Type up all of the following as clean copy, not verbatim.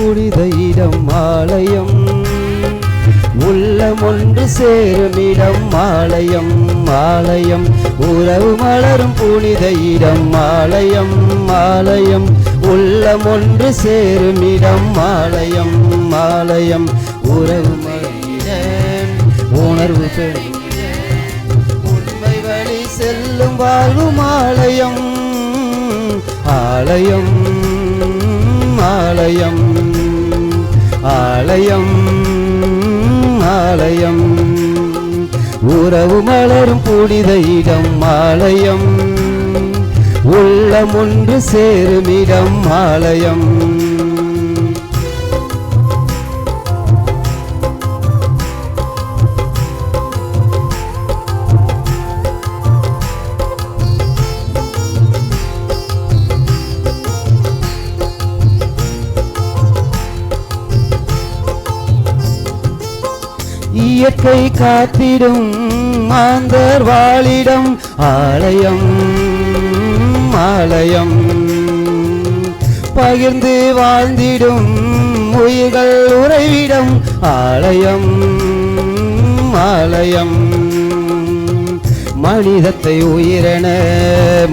புனித இடம் ஆலயம், உள்ளம் ஒன்று சேரும் இடம் ஆலயம், ஆலயம் உறவு மலரும் புனித இடம் ஆலயம், ஆலயம் உள்ளம் ஒன்று சேரும் இடம் ஆலயம், ஆலயம் உறவு மலரும் உணர்வு உண்மை வழி செல்லும் வாழ்வும் ஆலயம், ஆலயம் ஆலயம் ஆலயம் ஆலயம் உறவு மலரும் புனித இடம் ஆலயம், உள்ளம் ஒன்று சேரும் இடம் ஆலயம். இயற்கை காத்திடும் மாந்தர் வாழிடம் ஆலயம், ஆலயம் பகிர்ந்து வாழ்ந்திடும் உயிர்கள் உறைவிடம் ஆலயம், ஆலயம் மனிதத்தை உயிரென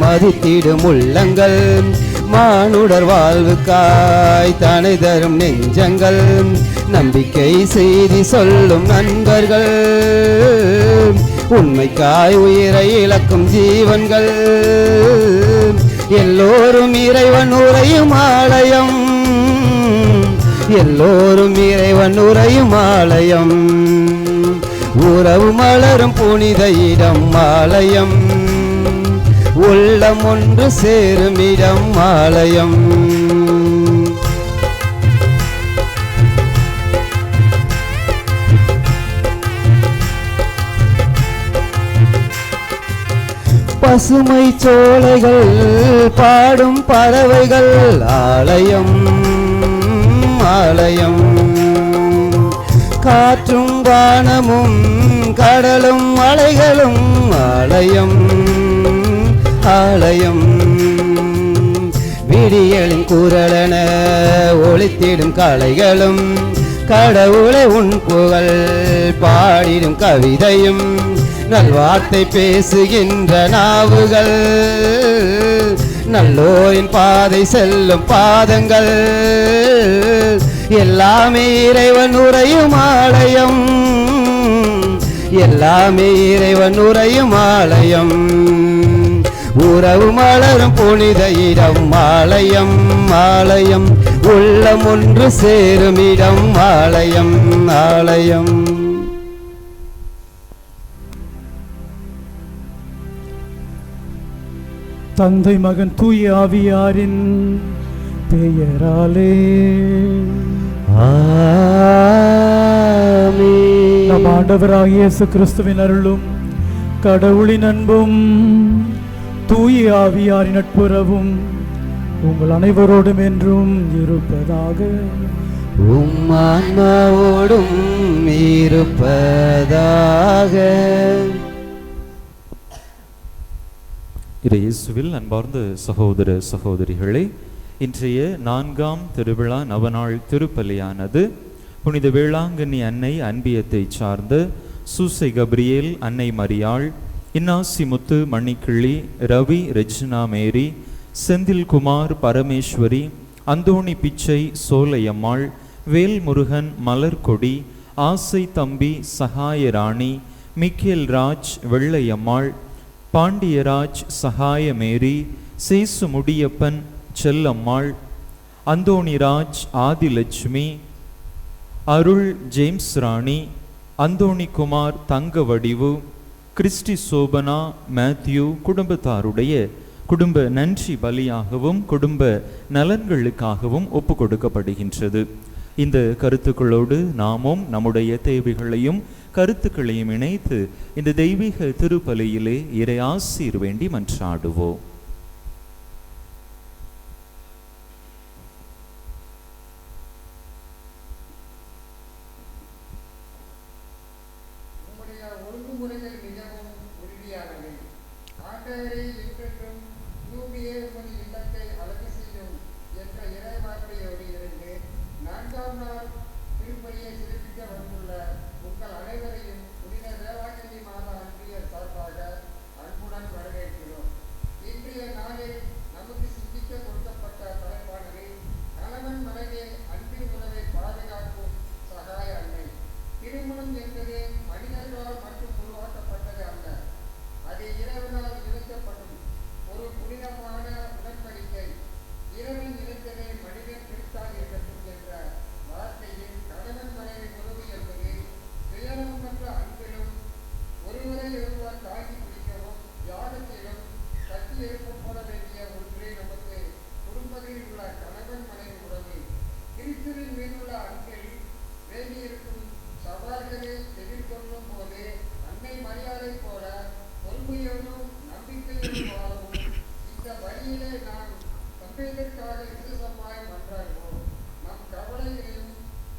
மதித்திடும் உள்ளங்கள், மானுடர் வாழ்வுக்காய் தனை தரும் நெஞ்சங்கள், நம்பிக்கை செய்தி சொல்லும் நண்பர்கள், உண்மைக்காய் உயிரை இழக்கும் ஜீவன்கள், எல்லோரும் இறைவன் உரையும் ஆலயம், எல்லோரும் இறைவன் உரையும் ஆலயம், உறவு மலரும் புனித இடம் ஆலயம், உள்ளம் ஒன்று சேரும் இடம் ஆலயம். பசுமை சோலைகள் பாடும் பறவைகள் ஆலயம், ஆலயம் காற்றும் வானமும் கடலும் அலைகளும் ஆலயம், ஆலயம் விடியலின் குரலென ஒலித்திடும் கலைகளும், கடவுளை உன் புகழ் பாடிடும் கவிதையும், நல்வார்த்தை பேசுகின்ற நாவுகள், நல்லோரின் பாதை செல்லும் பாதங்கள், எல்லாமே இறைவன் உரையும் ஆலயம், எல்லாமே இறைவன் உரையும் ஆலயம், உறவு மலரும் புனித இடம் ஆலயம், ஆலயம் உள்ளம் ஒன்று சேரும் இடம் ஆலயம், ஆலயம். தந்தை மகன் தூய ஆவியாரின் பெயராலே ஆமென். நம் ஆண்டவராகிய இயேசு கிறிஸ்துவின் அருளும் கடவுளின் அன்பும் தூய ஆவியாரின் நட்புறவும் உங்கள் அனைவரோடும் என்றும் இருப்பதாக. உம் ஆன்மாவோடும் இருப்பதாக. இயேசுவில் அன்பார்ந்த சகோதர சகோதரிகளே, இன்றைய 4ஆம் திருவிழா நவநாள் திருப்பலியானது புனித வேளாங்கண்ணி அன்னை அன்பியத்தை சார்ந்த சூசை கப்ரியேல், அன்னை மரியாள், இன்னாசி முத்து மணிக்கிள்ளி, ரவி ரெஜினா மேரி, செந்தில்குமார் பரமேஸ்வரி, அந்தோணி பிச்சை சோலையம்மாள், வேல்முருகன் மலர்கொடி, ஆசை தம்பி சகாயராணி, மிக்கேல் ராஜ் வெள்ளையம்மாள், பாண்டியராஜ் சகாயமேரி, சேசு முடியப்பன் செல்லம்மாள், அந்தோணிராஜ் ஆதிலட்சுமி, அருள் ஜேம்ஸ் ராணி, அந்தோணிகுமார் தங்கவடிவு, கிறிஸ்டி சோபனா மேத்யூ குடும்பத்தாருடைய குடும்ப நன்றி பலியாகவும் குடும்ப நலன்களுக்காகவும் ஒப்பு கொடுக்கப்படுகின்றது. இந்த கருத்துக்களோடு நாமும் நம்முடைய தேவைகளையும் கருத்துக்களையும் இணைத்து இந்த தெய்வீக திருப்பலியிலே இறை ஆசீர் வேண்டி மன்றாடுவோம். இல்லத்தை அழகு செய்யும் என்ற இறைவார்த்தையோடு இருந்து நான் நற்பெயருக்காக விசேஷமாய் மன்றாடுவோம். நம் கவலைகளையும்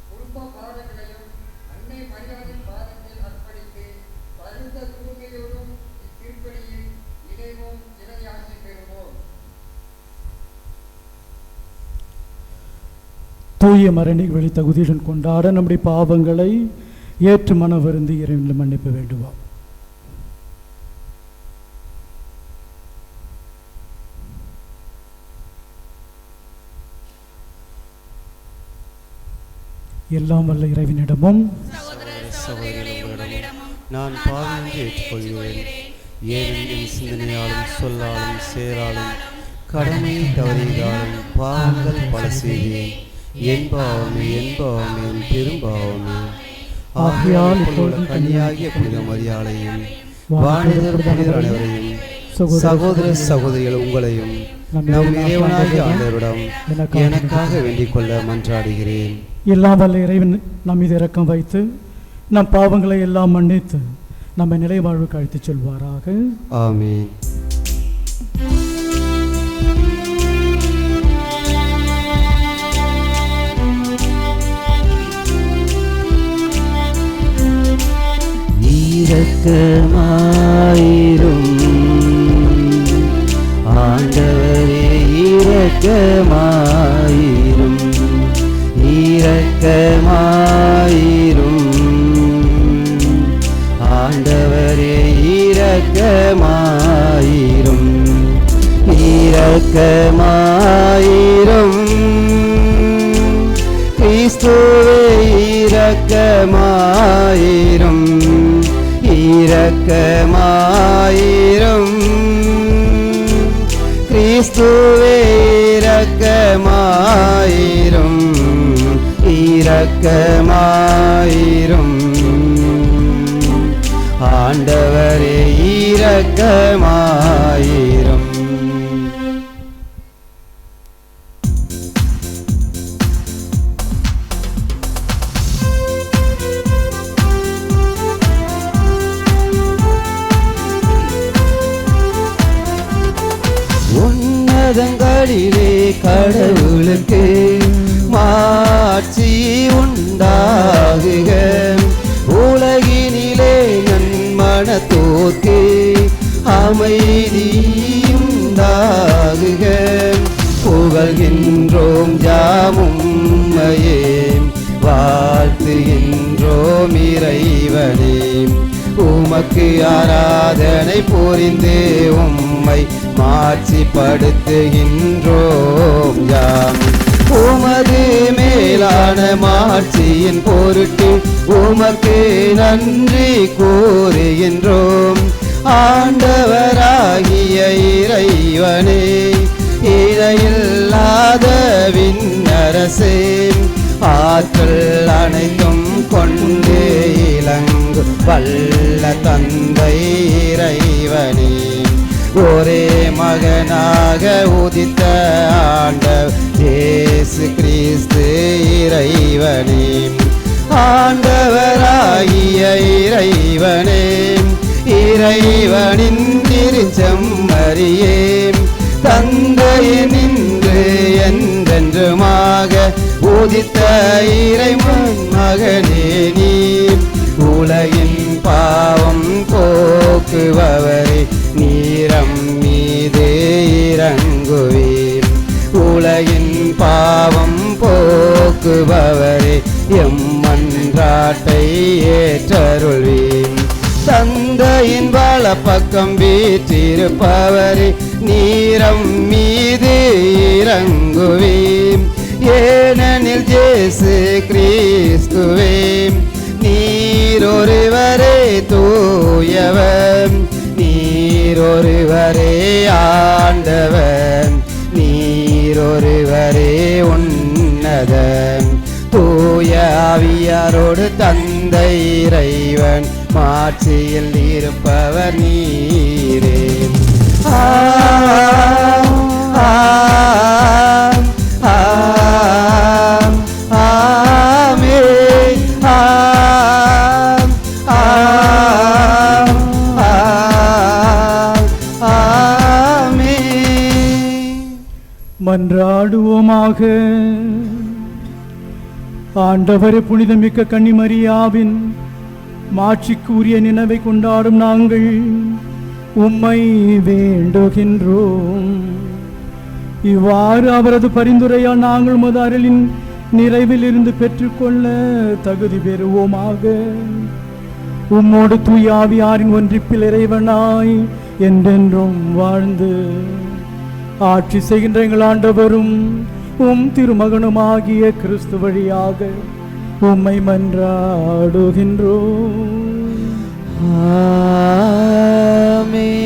குடும்ப பாடங்களையும் அன்னை மரியாதையின் பாதத்தில் அர்ப்பணித்து பருத்த தூய்மையோடும் இத்திருப்பலியில் இணைவோம், இறையாசி பெறுவோம். தூய மரணி வெளி தகுதியுடன் கொண்டாட நம்முடைய பாவங்களை ஏற்று மன வருந்தி இறைவனிடம் மன்னிப்பு வேண்டுவோம். எல்லாம் வல்ல இறைவனிடமும் நான் பாவமின்றி ஏற்றுக்கொள்கிறேன். ஏனெனில் என் சிந்தனையாலும் சொல்லாலும் செயலாலும் கடமையை தவறியதாலும் பாவங்கள் பல செய்தேன். என் பாவமே என் பெரும்பாவமே. ஆகையால் இப்பொழுது கன்னியாகிய புனித மரியாதையும் வாணிதர் புனிதர் அனைவரையும் சகோதர சகோதரிகள் உங்களையும் நம் இறைவனாகிய ஆண்டவரிடம் எனக்காக வேண்டிக் கொள்ள மன்றாடுகிறேன். எல்லாம் வல்ல இறைவன் நம் மீது இரக்கம் வைத்து நம் பாவங்களை எல்லாம் மன்னித்து நம்மை நிலை வாழ்வுக்கு அழைத்துச் செல்வாராக. ஆமென். இரக்கமாயிரும் ஆண்டவரே, இரக்கமாயிரும், இரக்கமாயிரும் ஆண்டவரே, இரக்கமாயிரும், இரக்கமாயிரும் கிறிஸ்துவே, இரக்கமாயிரும், இரக்கமாயிரும் கிறிஸ்துவே, இரக்கமாயிரும், இரக்கமாயிரும் ஆண்டவரே, இரக்கமாயிரும். உன்னதங்களிலே கடவுளுக்கு மாட்சி உண்டாகுக, உலகினிலே நன்மனத்தோர்க்கு அமைதியுண்டாகுக. புகழ்கின்றோம் யாமும்மையே, வாழ்த்துகின்றோம் இறைவனே. உமக்கு ஆராதனை புரிந்து உம்மை மாட்சிப்படுத்துகின்றோம் யாம். உமது மேலான மாட்சியின் பொருட்டு உமக்கு நன்றி கூறுகின்றோம். ஆண்டவராகிய இறைவனே, இணையில்லாத விண்ணரசே, ஆற்றல் அனைத்தும் கொண்டு இலங்கு வல்ல தந்தை இறைவனே, ஒரே மகனாக உதித்த ஆண்டவர் இயேசு கிறிஸ்து இறைவனே, ஆண்டவராகிய இறைவனே, இறைவனின் திருச்செம்மறியே, தந்தையினின்று என்றென்றுமாக உதித்த இறைவன் மகனே நீர், உலகின் பாவம் போக்குபவரே, நீரம் மீது இறங்குவீர். உலகின் பாவம் போக்குபவரே, எம் மன்றாட்டை ஏற்றருள்வீர். தந்தையின் வலப்பக்கம் வீற்றிருப்பவரே, நீரம் மீது இறங்குவீர். ஏனெனில் இயேசு கிறிஸ்துவே, நீரொருவரே தூயவர், நீரொருவரே ஆண்டவர், நீரொருவரே உன்னதர். தூய ஆவியாரோடு தந்தை இறைவன் மாட்சியில் இருப்பவர் நீரே. ஆமென், ஆமென், மன்றாடுவோமாக. ஆண்டவரே, புனிதமிக்க கன்னிமரியாவின் மாட்சிக்கு உரிய நினைவை கொண்டாடும் நாங்கள் உம்மை வேண்டுகின்றோம். இவ்வாறு அவரது பரிந்துரையால் நாங்கள் உமது அருளின் நிறைவில் இருந்து பெற்றுக்கொள்ள தகுதி பெறுவோமாக. உம்மோடு தூய ஆவியாரின் ஒன்றிப்பில் இறைவனாய் என்றென்றும் வாழ்ந்து ஆட்சி செய்கின்ற எங்கள் ஆண்டவரும் உம் திருமகனுமாகிய கிறிஸ்து வழியாக உம்மை மன்றாடுகின்றோம். ஆமென்.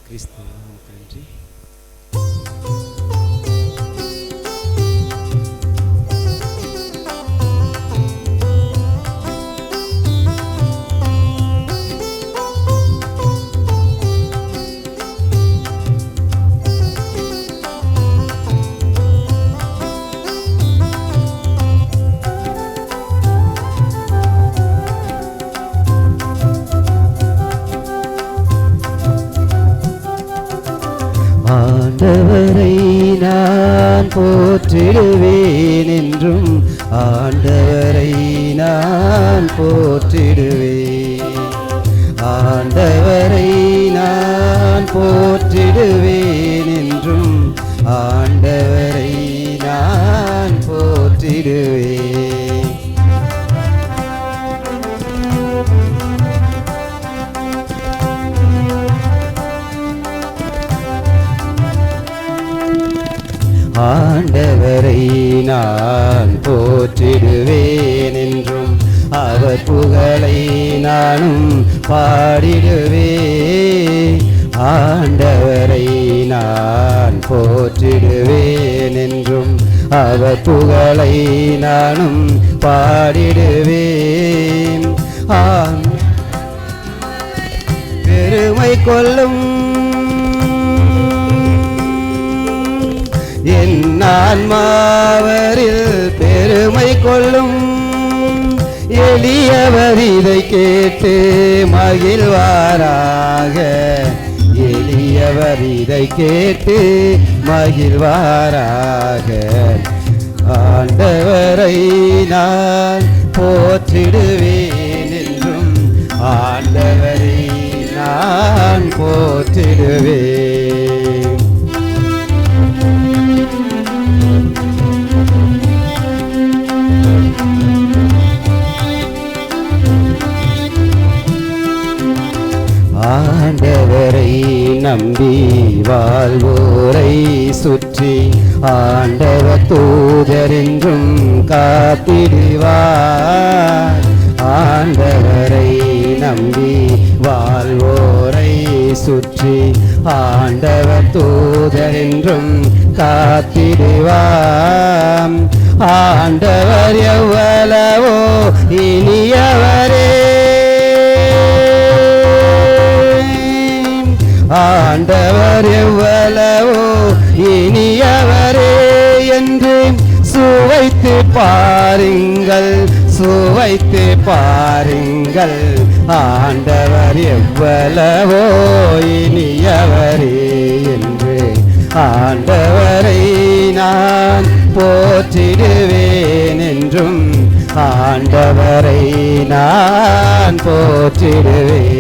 கிறிஸ்துவுக்கு நன்றி. ஆண்டவரை நான் போற்றிடுவேன் என்றும் ஆண்டவரை நான் போற்றிடுவேன். ஆண்டவரை நான் போற்றிடுவேன் என்றும் ஆண்டவரை நான் போற்றிடுவேன். ஆண்டவரை நான் போற்றிடுவேன் என்றும் அவர் புகழை நானும் பாடிடுவேன். ஆண்டவரை நான் போற்றிடுவேன் என்றும் அவர் புகழை நானும் பாடிடுவேன். பெருமை கொள்ளும் என் ஆன்மாவரில் பெருமை கொள்ளும் எளியவர் இதை கேட்டு மகிழ்வாராக. எளியவர் இதை கேட்டு மகிழ்வாராக. ஆண்டவரை நான் போற்றிடுவேன் என்றும் ஆண்டவரை நான் போற்றிடுவேன். ஆண்டவரை நம்பி வாழ்வோரை சுற்றி ஆண்டவர் தூதரென்றும் காத்திடுவார். ஆண்டவரை நம்பி வாழ்வோரை சுற்றி ஆண்டவர் தூதரென்றும் காத்திடுவார். ஆண்டவர் எவ்வளவோ இனியவரே, ஆண்டவர் எவ்வளவோ இனியவரே என்று சுவைத்து பாருங்கள், சுவைத்து பாருங்கள். ஆண்டவர் எவ்வளவோ இனியவரே என்று ஆண்டவரை நான் போற்றிடுவேன் என்றும் ஆண்டவரை நான் போற்றிடுவேன்.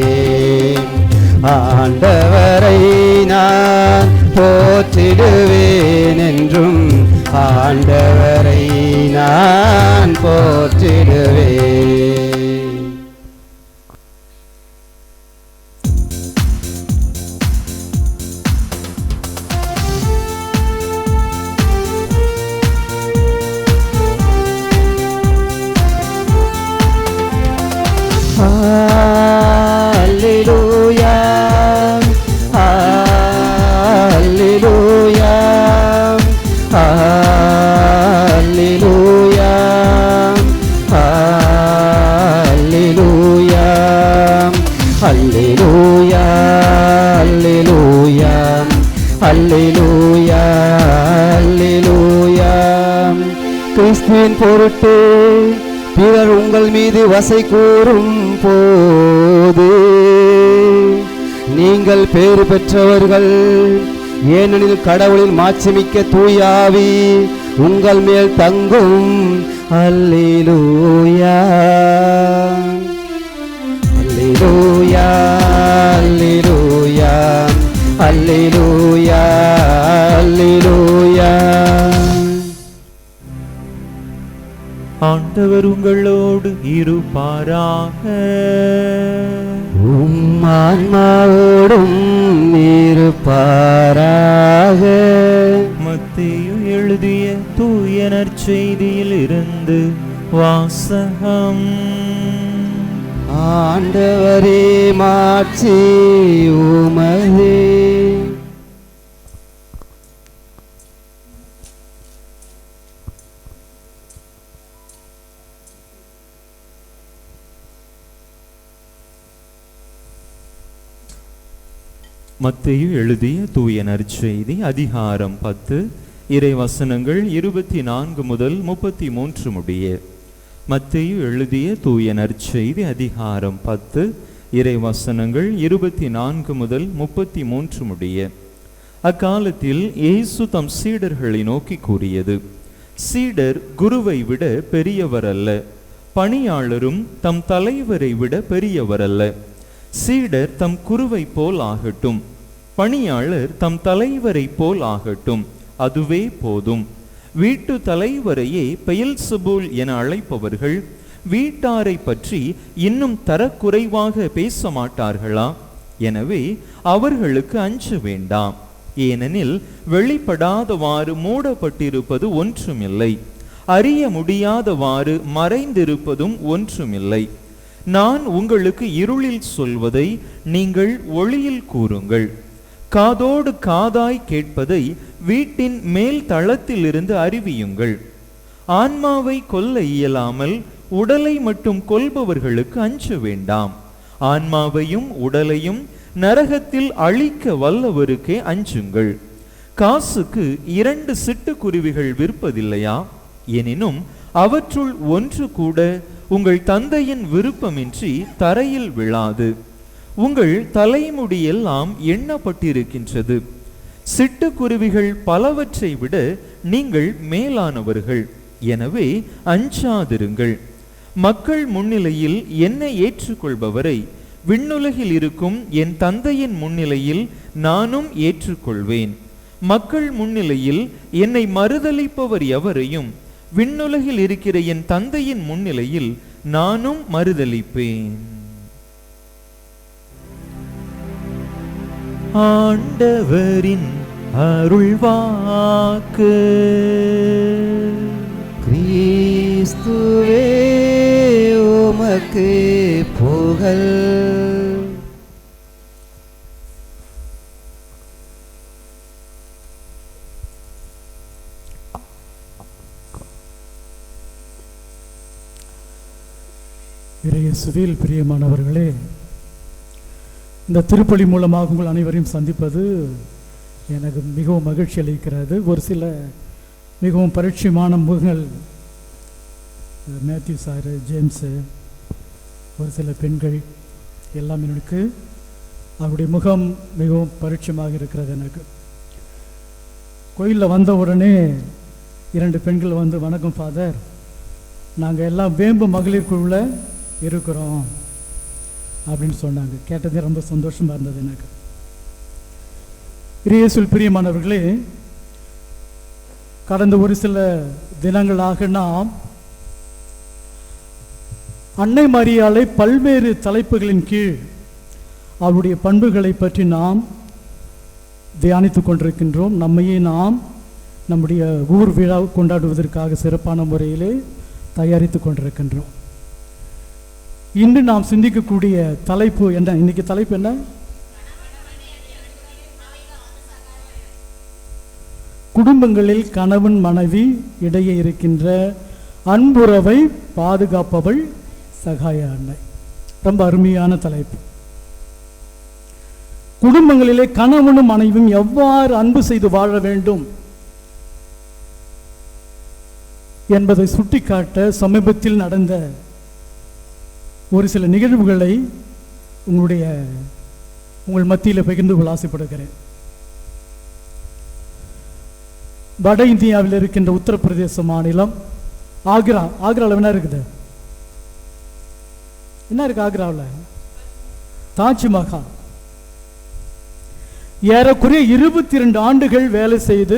ஆண்டவரை நான் போற்றிடுவேன் என்றும் ஆண்டவரை நான் போற்றிடுவேன். Hallelujah, hallelujah, hallelujah, hallelujah, hallelujah, hallelujah, hallelujah, hallelujah. கிறிஸ்துவின் பொருட்டு பிறர் உங்கள் மீது வசை கூறும் போது நீங்கள் பேறு பெற்றவர்கள், ஏனெனில் கடவுளின் மாட்சிமிக்க தூயாவி உங்கள் மேல் தங்கும். அல்லேலூயா, அல்லேலூயா, அல்லேலூயா, அல்லேலூயா, அல்லேலூயா. ஆண்டவர் உங்களோடு இருப்பாராக. உம் ஆன்மாவோடும் இருப்பாராக. மத்தேயு எழுதிய தூய நற்செய்தியில் இருந்து வாசகம். ஆண்டவரே மாட்சி உமதே. மத்தேயு எழுதிய தூய நற்செய்தி அதிகாரம் 10 இறைவசனங்கள் 24 முதல் 33 முடிய. மத்தேயு எழுதிய தூய நற்செய்தி அதிகாரம் 10 இறைவசனங்கள் 24 முதல் 33 முடிய. அக்காலத்தில் இயேசு தம் சீடர்களை நோக்கி கூறியது: சீடர் குருவை விட பெரியவர் அல்ல, பணியாளரும் தம் தலைவரை விட பெரியவர் அல்ல. சீடர் தம் குருவை போல் ஆகட்டும், பணியாளர் தம் தலைவரை போல் ஆகட்டும், அதுவே போதும். வீட்டு தலைவரையே பெயல்செபூல் என அழைப்பவர்கள் வீட்டாரை பற்றி இன்னும் தரக்குறைவாக பேச மாட்டார்களா? எனவே அவர்களுக்கு அஞ்ச வேண்டாம். ஏனெனில் வெளிப்படாதவாறு மூடப்பட்டிருப்பது ஒன்றுமில்லை, அறிய முடியாதவாறு மறைந்திருப்பதும் ஒன்றுமில்லை. நான் உங்களுக்கு இருளில் சொல்வதை நீங்கள் ஒளியில் கூறுங்கள். காதோடு காதாய் கேட்பதை வீட்டின் மேல் தளத்திலிருந்து அறிவியுங்கள். ஆன்மாவை கொல்ல இயலாமல் உடலை மட்டும் கொல்பவர்களுக்கு அஞ்ச வேண்டாம். ஆன்மாவையும் உடலையும் நரகத்தில் அழிக்க வல்லவருக்கே அஞ்சுங்கள். காசுக்கு 2 சிட்டுக்குருவிகள் விற்பதில்லையா? எனினும் அவற்றுள் ஒன்று கூட உங்கள் தந்தையின் விருப்பமின்றி தரையில் விழாது. உங்கள் தலைமுடியெல்லாம் எண்ணப்பட்டிருக்கின்றது. சிட்டுக்குருவிகள் பலவற்றை விட நீங்கள் மேலானவர்கள். எனவே அஞ்சாதிருங்கள். மக்கள் முன்னிலையில் என்னை ஏற்றுக்கொள்பவரை விண்ணுலகில் இருக்கும் என் தந்தையின் முன்னிலையில் நானும் ஏற்றுக்கொள்வேன். மக்கள் முன்னிலையில் என்னை மறுதலிப்பவர் எவரையும் விண்ணுலகில் இருக்கிற என் தந்தையின் முன்னிலையில் நானும் மறுதலிப்பேன். ஆண்டவரின் அருள்வாக்கு. கிறிஸ்துவே உமக்கு புகழ். இறையேசுவில் பிரியமானவர்களே, இந்த திருப்பலி மூலமாக உங்கள் அனைவரையும் சந்திப்பது எனக்கு மிகவும் மகிழ்ச்சி அளிக்கிறது. ஒரு சில மிகவும் பரிட்சயமான முகங்கள், மேத்யூ சாரு, ஜேம்ஸு, ஒரு சில பெண்கள் எல்லாம் எனக்கு அவருடைய முகம் மிகவும் பரிட்சயமாக இருக்கிறது. எனக்கு கோயிலில் வந்த உடனே 2 பெண்கள் வந்து, வணக்கம் ஃபாதர், நாங்கள் எல்லாம் வேம்பு மகளிர் குழுவில் இருக்கிறோம் அப்படின்னு சொன்னாங்க. கேட்டதே ரொம்ப சந்தோஷமாக இருந்தது எனக்கு. இயேசுவில் பிரியமானவர்களே, கடந்த ஒரு சில தினங்களாக நாம் அன்னை மரியாளை பல்வேறு தலைப்புகளின் கீழ் அவருடைய பண்புகளை பற்றி நாம் தியானித்து கொண்டிருக்கின்றோம். நம்மையே நாம் நம்முடைய ஊர் விழா கொண்டாடுவதற்காக சிறப்பான முறையிலே தயாரித்து கொண்டிருக்கின்றோம். இன்று நாம் சிந்திக்கக்கூடிய தலைப்பு என்ன? இன்னைக்கு தலைப்பு என்ன? குடும்பங்களில் கணவன் மனைவி இடையே இருக்கின்ற அன்புறவை பாதுகாப்பவள் சகாய அன்னை. ரொம்ப அருமையான தலைப்பு. குடும்பங்களிலே கணவனும் மனைவியும் எவ்வாறு அன்பு செய்து வாழ வேண்டும் என்பதை சுட்டிக்காட்ட சமீபத்தில் நடந்த ஒரு சில நிகழ்வுகளை உங்கள் மத்தியில் பகிர்ந்து கொள்ள ஆசைப்படுகிறேன். வட இந்தியாவில் இருக்கின்ற உத்தரப்பிரதேச மாநிலம் ஆக்ராவில் என்ன இருக்குது? என்ன இருக்கு ஆக்ராவில்? தாஜ்மஹால். ஏறக்குறைய 22 ஆண்டுகள் வேலை செய்து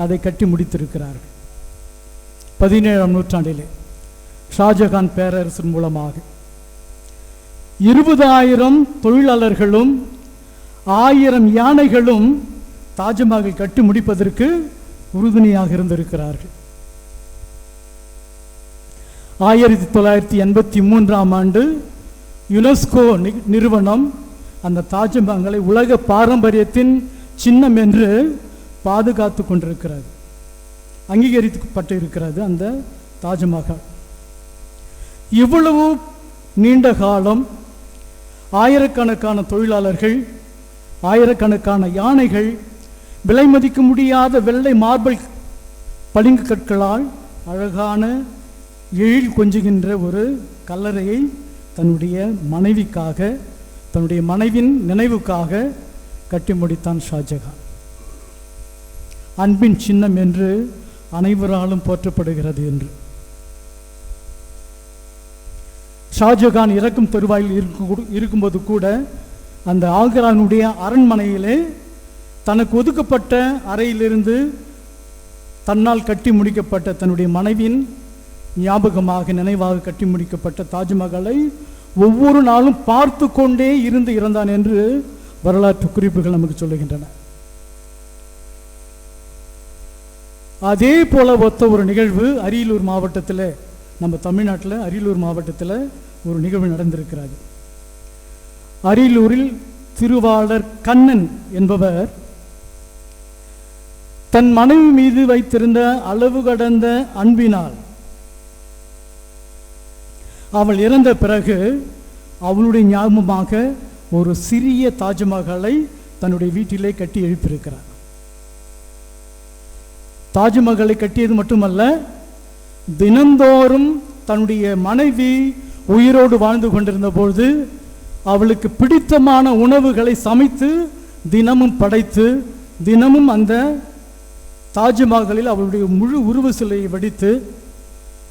அதை கட்டி முடித்திருக்கிறார்கள். 17ஆம் நூற்றாண்டிலே ஷாஜகான் பேரரசின் மூலமாக 20,000 தொழிலாளர்களும் 1000 யானைகளும் தாஜ்மஹால் கட்டி முடிப்பதற்கு உறுதுணையாக இருந்திருக்கிறார்கள். 1983ஆம் ஆண்டு யுனெஸ்கோ நிறுவனம் அந்த தாஜ்மஹாலை உலக பாரம்பரியத்தின் சின்னம் என்று பாதுகாத்து கொண்டிருக்கிறது, அங்கீகரிக்கப்பட்டு இருக்கிறது. அந்த தாஜ்மஹால் இவ்வளவு நீண்ட காலம் ஆயிரக்கணக்கான தொழிலாளர்கள், ஆயிரக்கணக்கான யானைகள், விலை மதிக்க முடியாத வெள்ளை மார்பிள் பளிங்கு கற்களால் அழகான எழில் கொஞ்சுகின்ற ஒரு கல்லறையை தன்னுடைய மனைவிக்காக, தன்னுடைய மனைவின் நினைவுக்காக கட்டி முடித்தான் ஷாஜகான். அன்பின் சின்னம் என்று அனைவராலும் போற்றப்படுகிறது என்று. ஷாஜகான் இறக்கும் தருவாயில் இருக்கும்போது கூட அந்த ஆக்ரானுடைய அரண்மனையிலே தனக்கு ஒதுக்கப்பட்ட அறையிலிருந்து தன்னால் கட்டி முடிக்கப்பட்ட தன்னுடைய மனைவியின் ஞாபகமாக, நினைவாக கட்டி முடிக்கப்பட்ட தாஜ்மஹாலை ஒவ்வொரு நாளும் பார்த்து கொண்டே இருந்து இறந்தான் என்று வரலாற்று குறிப்புகள் நமக்கு சொல்லுகின்றன. அதே போல ஒத்த ஒரு நிகழ்வு அரியலூர் மாவட்டத்தில், நம்ம தமிழ்நாட்டில் அரியலூர் மாவட்டத்தில் ஒரு நிகழ்வு நடந்திருக்கிறது. அரியலூரில் திருவாளர் கண்ணன் என்பவர் தன் மனைவி மீது வைத்திருந்த அளவு கடந்த அன்பினால் அவள் இறந்த பிறகு அவளுடைய ஞாபகமாக ஒரு சிறிய தாஜ்மஹாலை தன்னுடைய வீட்டிலே கட்டி எழுப்பியிருக்கிறார். தாஜ்மஹாலை கட்டியது மட்டுமல்ல, தினந்தோறும் தன்னுடைய மனைவி உயிரோடு வாழ்ந்து கொண்டிருந்த பொழுது அவளுக்கு பிடித்தமான உணவுகளை சமைத்து தினமும் படைத்து, தினமும் அந்த தாஜ்மஹாலில் அவளுடைய முழு உருவ சிலையை வடித்து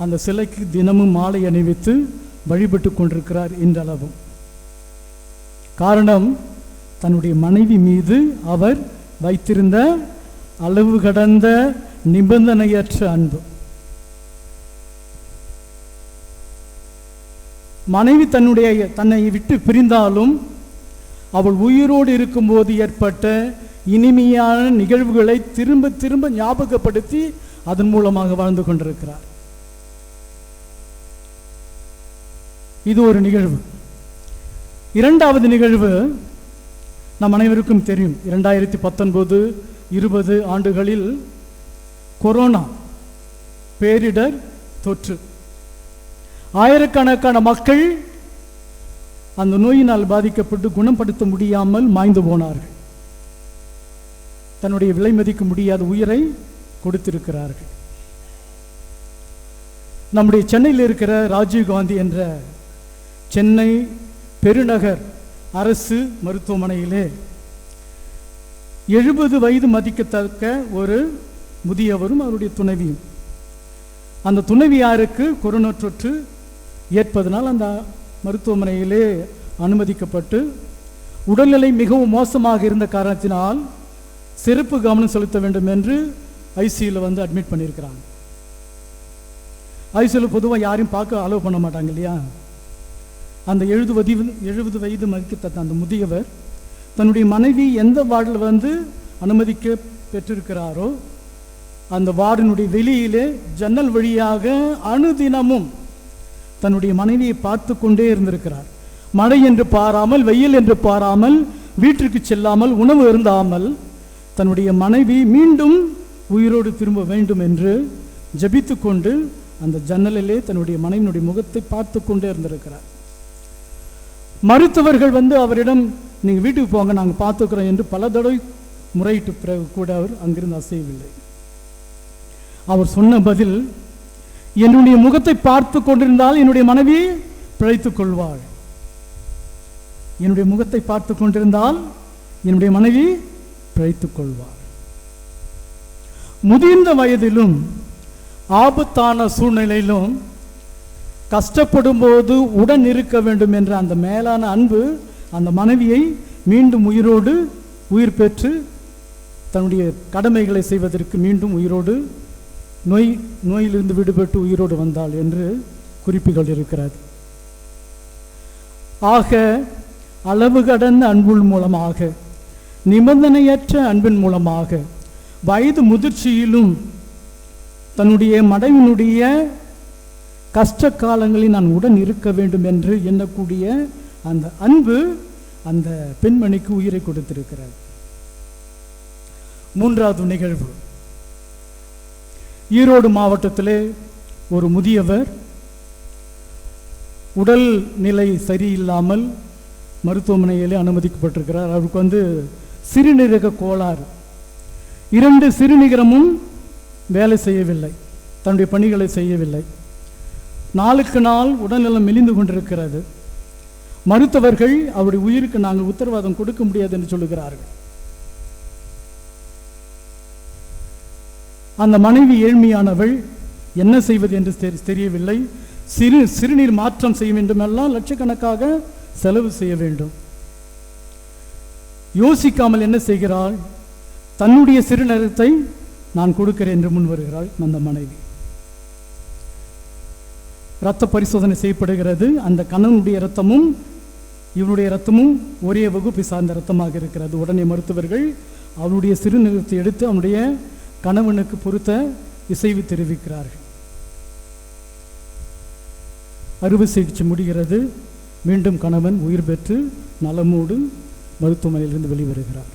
அந்த சிலைக்கு தினமும் மாலை அணிவித்து வழிபட்டு கொண்டிருக்கிறார் இன்றளவும். காரணம், தன்னுடைய மனைவி மீது அவர் வைத்திருந்த அளவு கடந்த நிபந்தனையற்ற அன்பு. மனைவி தன்னை விட்டு பிரிந்தாலும் அவள் உயிரோடு இருக்கும்போது ஏற்பட்ட இனிமையான நிகழ்வுகளை திரும்ப திரும்ப ஞாபகப்படுத்தி அதன் மூலமாக வாழ்ந்து கொண்டிருக்கிறார். இது ஒரு நிகழ்வு. இரண்டாவது நிகழ்வு நம் அனைவருக்கும் தெரியும். 2019-20 ஆண்டுகளில் கொரோனா பேரிடர் தொற்று, ஆயிரக்கணக்கான மக்கள் அந்த நோயினால் பாதிக்கப்பட்டு குணப்படுத்த முடியாமல் மாய்ந்து போனார்கள். தன்னுடைய விலை மதிக்க முடியாத உயிரை கொடுத்திருக்கிறார்கள். நம்முடைய சென்னையில் இருக்கிற ராஜீவ்காந்தி என்ற சென்னை பெருநகர் அரசு மருத்துவமனையிலே 70 வயது மதிக்கத்தக்க ஒரு முதியவரும் அவருடைய துணைவியும், அந்த துணைவியாருக்கு கொரோனா தொற்று ஏற்பதனால் அந்த மருத்துவமனையிலே அனுமதிக்கப்பட்டு உடல்நிலை மிகவும் மோசமாக இருந்த காரணத்தினால் சிறப்பு கவனம் செலுத்த வேண்டும் என்று ஐசியூவில் வந்து அட்மிட் பண்ணியிருக்கிறாங்க. ஐசியூவில் பொதுவாக யாரையும் பார்க்க அலோவ் பண்ண மாட்டாங்க இல்லையா. அந்த 70 வயது மதிக்கத்தக்க அந்த முதியவர் தன்னுடைய மனைவி எந்த வார்டில் வந்து அனுமதிக்க பெற்றிருக்கிறாரோ அந்த வார்டினுடைய வெளியிலே ஜன்னல் வழியாக அனுதினமும் தன்னுடைய மனைவியை பார்த்து கொண்டே இருந்திருக்கிறார். மழை என்று பாராமல், வெயில் என்று பாராமல், வீட்டிற்கு செல்லாமல், உணவு இருந்தாமல் தன்னுடைய மனைவி மீண்டும் உயிரோடு திரும்ப வேண்டும் என்று ஜபித்து கொண்டு அந்த ஜன்னலிலே தன்னுடைய மனைவியினுடைய முகத்தை பார்த்து கொண்டே இருந்திருக்கிறார். மருத்துவர்கள் வந்து அவரிடம், நீங்கள் வீட்டுக்கு போங்க, நாங்கள் பார்த்துக்கிறோம் என்று பல தடவை முறையிட்டு பிறகு கூட அவர் அங்கிருந்து அசையவில்லை. அவர் சொன்ன பதில், என்னுடைய முகத்தை பார்த்து கொண்டிருந்தால் என்னுடைய மனைவி பிழைத்துக் கொள்வாள். என்னுடைய முகத்தை பார்த்து கொண்டிருந்தால் என்னுடைய மனைவி பிழைத்துக் கொள்வாள். முதிர்ந்த வயதிலும் ஆபத்தான சூழ்நிலையிலும் கஷ்டப்படும் போது உடன் இருக்க வேண்டும் என்ற அந்த மேலான அன்பு அந்த மனைவியை மீண்டும் உயிரோடு உயிர் பெற்று தன்னுடைய கடமைகளை செய்வதற்கு மீண்டும் உயிரோடு நோயிலிருந்து விடுபட்டு உயிரோடு வந்தாள் என்று குறிப்புகள் இருக்கிறது. ஆக அளவு கடந்த அன்பின் மூலமாக, நிபந்தனையற்ற அன்பின் மூலமாக, வயது முதிர்ச்சியிலும் தன்னுடைய மனைவியினுடைய கஷ்ட காலங்களில் நான் உடன் இருக்க வேண்டும் என்று எண்ணக்கூடிய அந்த அன்பு அந்த பெண்மணிக்கு உயிரை கொடுத்திருக்கிறது. மூன்றாவது நிகழ்வு, ஈரோடு மாவட்டத்திலே ஒரு முதியவர் உடல் நிலை சரியில்லாமல் மருத்துவமனையிலே அனுமதிக்கப்பட்டிருக்கிறார். அவருக்கு வந்து சிறுநீரக கோளாறு, 2 சிறுநீரகமும் வேலை செய்யவில்லை, தன்னுடைய பணிகளை செய்யவில்லை. நாளுக்கு நாள் உடல்நலம் மெலிந்து கொண்டிருக்கிறது. மருத்துவர்கள் அவருடைய உயிருக்கு நாங்கள் உத்தரவாதம் கொடுக்க முடியாது என்று சொல்லுகிறார்கள். அந்த மனைவி ஏழ்மையானவள், என்ன செய்வது என்று தெரியவில்லை. சிறுநீர் மாற்றம் செய்ய வேண்டுமெல்லாம் லட்சக்கணக்காக செலவு செய்ய வேண்டும். யோசிக்காமல் என்ன செய்கிறாள், தன்னுடைய சிறுநீரகத்தை நான் கொடுக்கிறேன் என்று முன் வருகிறாள் அந்த மனைவி. இரத்த பரிசோதனை செய்யப்படுகிறது. அந்த கணவனுடைய இரத்தமும் இவனுடைய இரத்தமும் ஒரே வகுப்பை சார்ந்த இரத்தமாக இருக்கிறது. உடனே மருத்துவர்கள் அவனுடைய சிறுநீரகத்தை எடுத்து அவனுடைய கணவனுக்கு பொறுத்த இசைவு தெரிவிக்கிறார்கள். அறுவை சிகிச்சை முடிகிறது. மீண்டும் கணவன் உயிர் பெற்று நலமோடு மருத்துவமனையிலிருந்து வெளிவருகிறார்.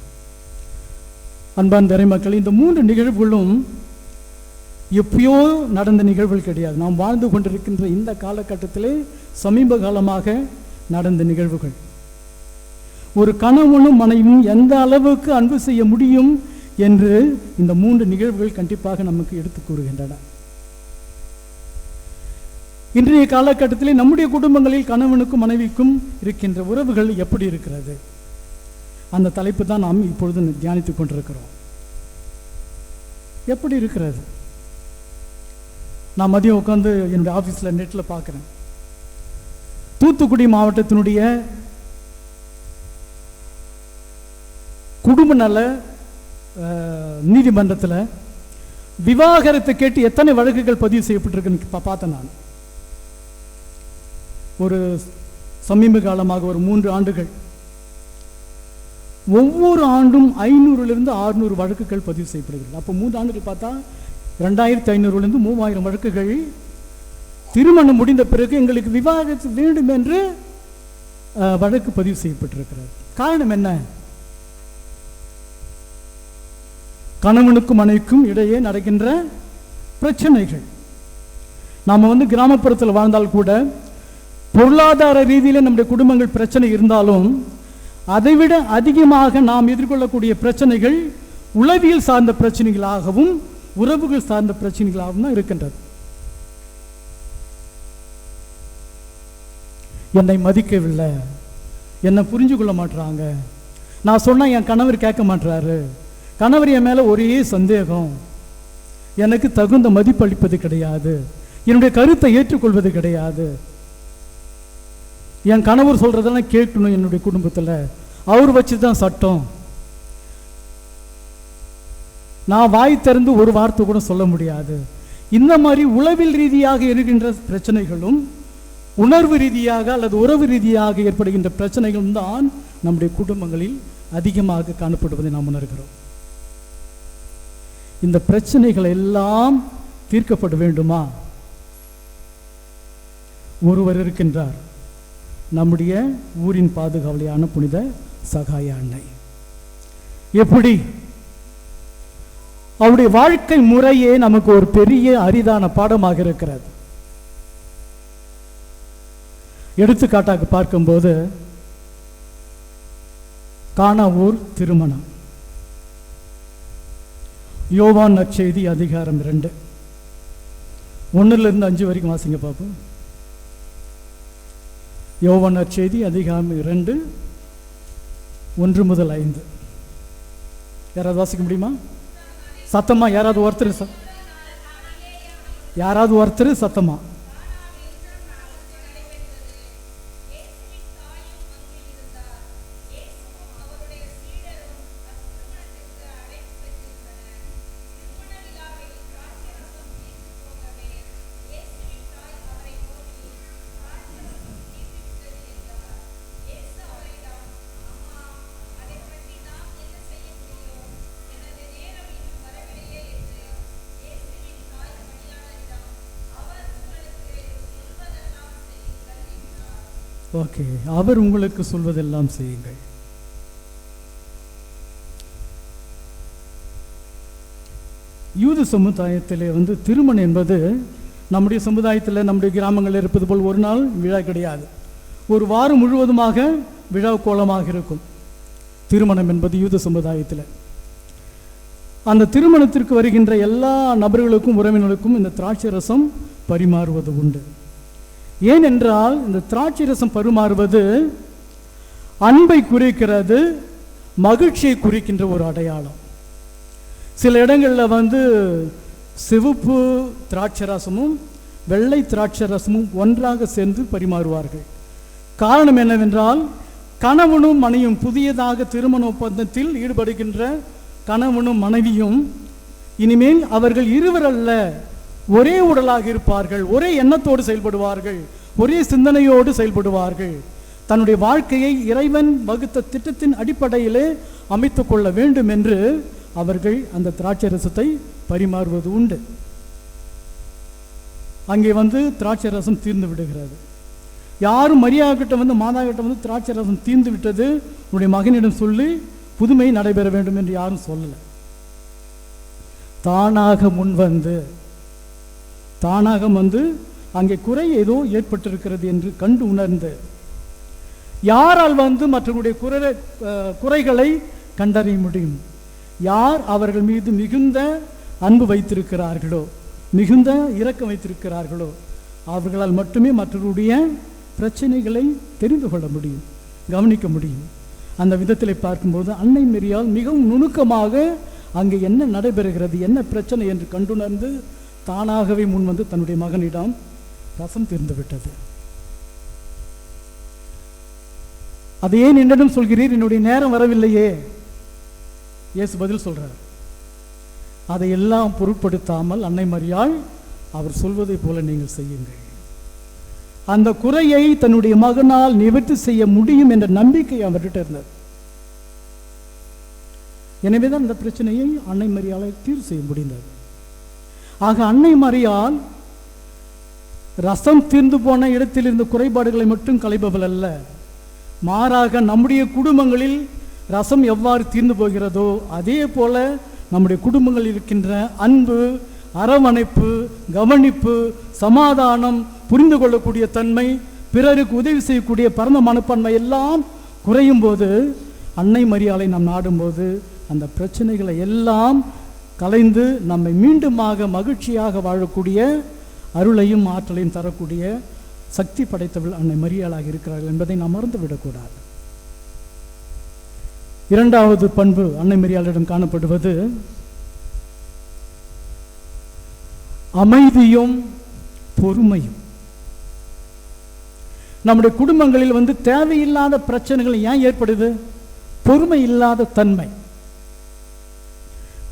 அன்பான மக்கள், இந்த 3 நிகழ்வுகளும் எப்பயோ நடந்த நிகழ்வுகள் கிடையாது. நாம் வாழ்ந்து கொண்டிருக்கின்ற இந்த காலகட்டத்திலே சமீப காலமாக நடந்த நிகழ்வுகள். ஒரு கணவனும் மனைவியும் எந்த அளவுக்கு அன்பு செய்ய முடியும் என்று இந்த 3 நிகழ்வுகள் கண்டிப்பாக நமக்கு எடுத்து கூறுகின்றன. இன்றைய காலகட்டத்தில் நம்முடைய குடும்பங்களில் கணவனுக்கும் மனைவிக்கும் இருக்கின்ற உறவுகள் எப்படி இருக்கிறது? அந்த தலைப்பு தான் நாம் இப்பொழுது தியானித்துக் கொண்டிருக்கிறோம். எப்படி இருக்கிறது? நான் மதியம் உட்காந்து என்னுடைய ஆஃபீஸில் நெட்டில் பார்க்குறேன். தூத்துக்குடி மாவட்டத்தினுடைய குடும்ப நல நீதிமன்றத்தில் விவாகரத்தை கேட்டு எத்தனை வழக்குகள் பதிவு செய்யப்பட்டிருக்குன்னு பார்த்தேன். நான் ஒரு சமீப காலமாக ஒரு 3 ஆண்டுகள் ஒவ்வொரு ஆண்டும் 500லிருந்து 600 வழக்குகள் பதிவு செய்யப்படுகிறது. அப்போ 3 ஆண்டுகள் பார்த்தா 2500லிருந்து 3000 வழக்குகள் திருமணம் முடிந்த பிறகு எங்களுக்கு விவாகரத்து வேண்டும் என்று வழக்கு பதிவு செய்யப்பட்டிருக்கிறது. காரணம் என்ன? கணவனுக்கும் மனைவிக்கும் இடையே நடக்கின்ற பிரச்சனைகள். நாம் கிராமப்புறத்தில் வாழ்ந்தால் கூட பொருளாதார ரீதியில் நம்முடைய குடும்பங்கள் பிரச்சனை இருந்தாலும் அதைவிட அதிகமாக நாம் எதிர்கொள்ளக்கூடிய பிரச்சனைகள் உளவியல் சார்ந்த பிரச்சனைகளாகவும் உறவுகள் சார்ந்த பிரச்சனைகளாகவும் தான் இருக்கின்றது. என்னை மதிக்கவில்லை, என்னை புரிஞ்சு கொள்ள மாட்டுறாங்க, நான் சொன்னால் என் கணவர் கேட்க மாட்டுறாரு, கணவர் என் மேலே ஒரே சந்தேகம், எனக்கு தகுந்த மதிப்பளிப்பது கிடையாது, என்னுடைய கருத்தை ஏற்றுக்கொள்வது கிடையாது, என் கணவர் சொல்கிறதெல்லாம் கேட்கணும், என்னுடைய குடும்பத்தில் அவர் வச்சு தான் சட்டம், நான் வாய் திறந்து ஒரு வார்த்தை கூட சொல்ல முடியாது. இந்த மாதிரி உளவில் ரீதியாக இருக்கின்ற பிரச்சனைகளும் உணர்வு ரீதியாக அல்லது உறவு ரீதியாக ஏற்படுகின்ற பிரச்சனைகளும் தான் நம்முடைய குடும்பங்களில் அதிகமாக காணப்படுவதை நாம் உணர்கிறோம். இந்த பிரச்சனைகள் எல்லாம் தீர்க்கப்பட வேண்டுமா? ஒருவர் இருக்கின்றார், நம்முடைய ஊரின் பாதுகாவலியான புனித சகாய அன்னை. எப்படி அவருடைய வாழ்க்கை முறையே நமக்கு ஒரு பெரிய அரிதான பாடமாக இருக்கிறது. எடுத்துக்காட்டாக பார்க்கும்போது கானாவூர் திருமணம், யோவான் நற்செய்தி அதிகாரம் 2 1லிருந்து 5 வரைக்கும் வாசிங்க பார்ப்போம். யோவான் நற்செய்தி அதிகாரம் 2 1 முதல் 5. யாராவது வாசிக்க முடியுமா? சத்தமா யாராவது ஒருத்தர் சத்தமா. ஓகே, அவர் உங்களுக்கு சொல்வதெல்லாம் செய்யுங்கள். யூத சமுதாயத்திலே திருமணம் என்பது நம்முடைய சமுதாயத்தில் நம்முடைய கிராமங்களில் இருப்பது போல் ஒரு நாள் விழா கிடையாது. ஒரு வாரம் முழுவதுமாக விழா கோலமாக இருக்கும் திருமணம் என்பது யூத சமுதாயத்தில். அந்த திருமணத்திற்கு வருகின்ற எல்லா நபர்களுக்கும் உறவினர்களுக்கும் இந்த திராட்சை ரசம் பரிமாறுவது உண்டு. ஏனென்றால் இந்த திராட்சை ரசம் பரிமாறுவது அன்பை குறிக்கிறது, மகிழ்ச்சியை குறிக்கின்ற ஒரு அடையாளம். சில இடங்களில் சிவப்பு திராட்சை ரசமும் வெள்ளை திராட்சை ரசமும் ஒன்றாக சேர்ந்து பரிமாறுவார்கள். காரணம் என்னவென்றால் கணவனும் மனைவியும் புதியதாக திருமண ஒப்பந்தத்தில் ஈடுபடுகின்ற கணவனும் மனைவியும் இனிமேல் அவர்கள் இருவரல்ல, ஒரே உடலாக இருப்பார்கள், ஒரே எண்ணத்தோடு செயல்படுவார்கள், ஒரே சிந்தனையோடு செயல்படுவார்கள். தன்னுடைய வாழ்க்கையை இறைவன் வகுத்த திட்டத்தின் அடிப்படையிலே அமைத்து கொள்ள வேண்டும் என்று அவர்கள் அந்த திராட்சை ரசத்தை பரிமாறுவது உண்டு. அங்கே திராட்சை ரசம் தீர்ந்து விடுகிறது. யாரும் மரியாதை மாதா கிட்ட திராட்சை ரசம் தீர்ந்து விட்டது, உன்னுடைய மகனிடம் சொல்லி புதுமை நடைபெற வேண்டும் என்று யாரும் சொல்லலை. தானாக அங்கே குறை ஏதோ ஏற்பட்டிருக்கிறது என்று கண்டு உணர்ந்து யாரால் மற்றவருடைய குறைகளை கண்டறிய முடியும்? யார் அவர்கள் மீது மிகுந்த அன்பு வைத்திருக்கிறார்களோ, மிகுந்த இரக்கம் வைத்திருக்கிறார்களோ, அவர்களால் மட்டுமே மற்றவருடைய பிரச்சனைகளை தெரிந்து கொள்ள முடியும், கவனிக்க முடியும். அந்த விதத்தில் பார்க்கும்போது அன்னை மரியாள் மிகவும் நுணுக்கமாக அங்கே என்ன நடைபெறுகிறது, என்ன பிரச்சனை என்று கண்டுணர்ந்து தானாகவே முன் வந்து தன்னுடைய மகனிடம் ரசம் தீர்ந்து விட்டது. அது ஏன் என்னிடம் சொல்கிறீர், என்னுடைய நேரம் வரவில்லையே? இயேசு பதில் சொல்றார். அதையெல்லாம் பொருட்படுத்தாமல் அன்னை மரியாள் அவர் சொல்வதை போல நீங்கள் செய்யுங்கள். அந்த குறையை தன்னுடைய மகனால் நிவர்த்தி செய்ய முடியும் என்ற நம்பிக்கை அவர்கிட்ட இருந்தது. எனவேதான் அந்த பிரச்சனையை அன்னை மரியாளை தீர்வு செய்ய முடிந்தது. ஆக அன்னை மரியாள் ரசம் தீர்ந்து போன இடத்தில் இருந்த குறைபாடுகளை மட்டும் களைபவள் அல்ல, மாறாக நம்முடைய குடும்பங்களில் ரசம் எவ்வாறு தீர்ந்து போகிறதோ அதே போல நம்முடைய குடும்பங்களில் இருக்கின்ற அன்பு, அரவணைப்பு, கவனிப்பு, சமாதானம், புரிந்து கொள்ளக்கூடிய தன்மை, பிறருக்கு உதவி செய்யக்கூடிய பரந்த மனப்பான்மை எல்லாம் குறையும் போது அன்னை மரியாளை நாம் நாடும்போது அந்த பிரச்சனைகளை எல்லாம் கலைந்து நம்மை மீண்டுமாக மகிழ்ச்சியாக வாழக்கூடிய அருளையும் ஆற்றலையும் தரக்கூடிய சக்தி படைத்தவள் அன்னை மரியாளாக இருக்கிறார்கள் என்பதை நாம் மறந்துவிடக்கூடாது. இரண்டாவது பண்பு அன்னை மரியாளிடம் காணப்படுவது அமைதியும் பொறுமையும். நம்முடைய குடும்பங்களில் தேவையில்லாத பிரச்சனைகள் ஏன் ஏற்படுது? பொறுமை இல்லாத தன்மை.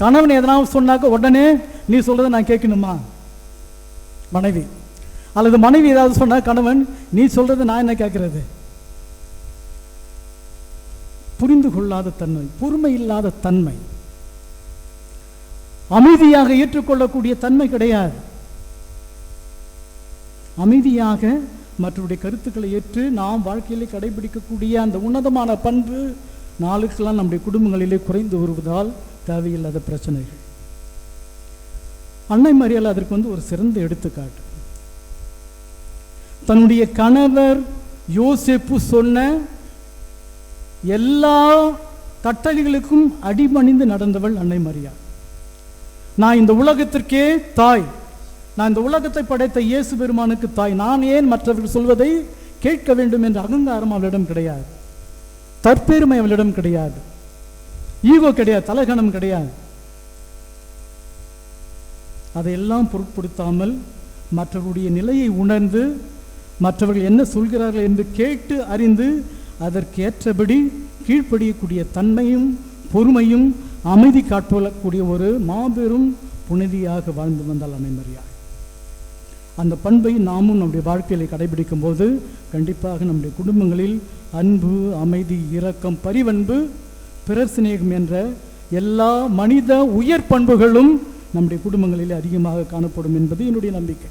கணவன் எதனாவது சொன்னாக்க உடனே நீ சொல்றதை நான் கேட்கணுமா மனைவி, அல்லது மனைவி ஏதாவது சொன்னா கணவன் நீ சொல்றதை நான் என்ன கேட்கறது? புரிந்து கொள்ளாத தன்மை, பொறுமை இல்லாத தன்மை, அமைதியாக ஏற்றுக்கொள்ளக்கூடிய தன்மை கிடையாது. அமைதியாக மற்றவருடைய கருத்துக்களை ஏற்று நாம் வாழ்க்கையிலே கடைபிடிக்கக்கூடிய அந்த உன்னதமான பண்பு நாளுக்கெல்லாம் நம்முடைய குடும்பங்களிலே குறைந்து வருவதால் தேவையில்லாத பிரச்சனைகள். அன்னை மரியாள் அதற்கு ஒரு சிறந்த எடுத்துக்காட்டு. தன்னுடைய கணவர் யோசேப்பு சொன்ன எல்லா கட்டளைகளுக்கும் அடிபணிந்து நடந்தவள் அன்னை மரியாள். நான் இந்த உலகத்திற்கே தாய், நான் இந்த உலகத்தை படைத்த இயேசு பெருமானுக்கு தாய், நான் ஏன் மற்றவர்கள் சொல்வதை கேட்க வேண்டும் என்ற அகங்காரம் அவளிடம் கிடையாது, தற்பெருமை அவளிடம் கிடையாது, ஈகோ கிடையாது, தலகணம் கிடையாது. அதையெல்லாம் பொருட்படுத்தாமல் மற்றவர்களுடைய நிலையை உணர்ந்து மற்றவர்கள் என்ன சொல்கிறார்கள் என்று கேட்டு அறிந்து அதற்கேற்றபடி கீழ்ப்படியக்கூடிய தன்மையும் பொறுமையும் அமைதி காட்டக்கூடிய ஒரு மாபெரும் புனிதியாக வாழ்ந்து வந்தால் அன்னை மரியாள். அந்த பண்பை நாமும் நம்முடைய வாழ்க்கையில் கடைபிடிக்கும் போது கண்டிப்பாக நம்முடைய குடும்பங்களில் அன்பு, அமைதி, இரக்கம், பரிவன்பு, பிறர் சிநேகம் என்ற எல்லா மனித உயர் பண்புகளும் நம்முடைய குடும்பங்களில் அதிகமாக காணப்படும் என்பது என்னுடைய நம்பிக்கை.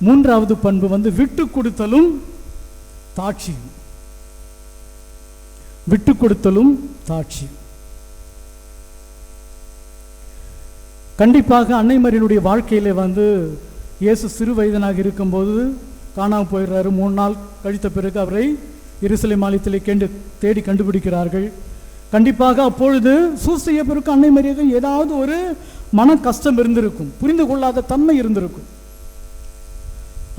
மூன்றாவது பண்பு விட்டு கொடுத்தலும் தாட்சியும். விட்டு கொடுத்தலும் தாட்சியும். கண்டிப்பாக அன்னை மரியாளுடைய வாழ்க்கையிலே இயேசு சிறு வயதனாக இருக்கும்போது காணாமல் போயிடுறாரு. 3 நாள் கழித்த பிறகு அவரை எருசலேம் ஆலயத்திலே தேடி கண்டுபிடிக்கிறார்கள். கண்டிப்பாக அப்பொழுது சூசையப்பருக்கு அன்னை மரியாளுக்கு ஏதாவது ஒரு மன கஷ்டம் இருந்திருக்கும், புரிந்து கொள்ளாத தன்மை இருந்திருக்கும்.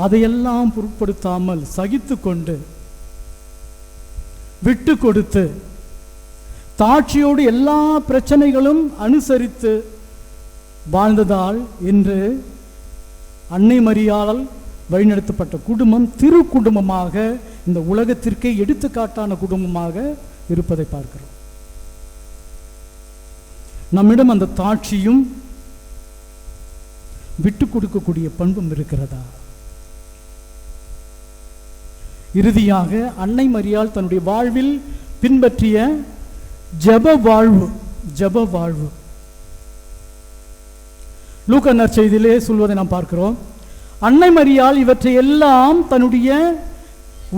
அதையெல்லாம் பொருட்படுத்தாமல் சகித்து கொண்டு விட்டு கொடுத்து தாட்சியோடு எல்லா பிரச்சனைகளும் அனுசரித்து வாழ்ந்ததால் இன்று அன்னை மரியாளால் வழிநடத்தப்பட்ட குடும்பம் திரு குடும்பமாக இந்த உலகத்திற்கே எடுத்துக்காட்டான குடும்பமாக இருப்பதை பார்க்கிறோம். நம்மிடம் அந்த தாட்சியும் விட்டு கொடுக்கக்கூடிய பண்பும் இருக்கிறதா? இறுதியாக அன்னை மரியாள் தன்னுடைய வாழ்வில் பின்பற்றிய ஜெப வாழ்வு லூக்கா நற்செய்தியிலே சொல்வதை நாம் பார்க்கிறோம். அன்னை மரியாள் இவற்றை எல்லாம் தன்னுடைய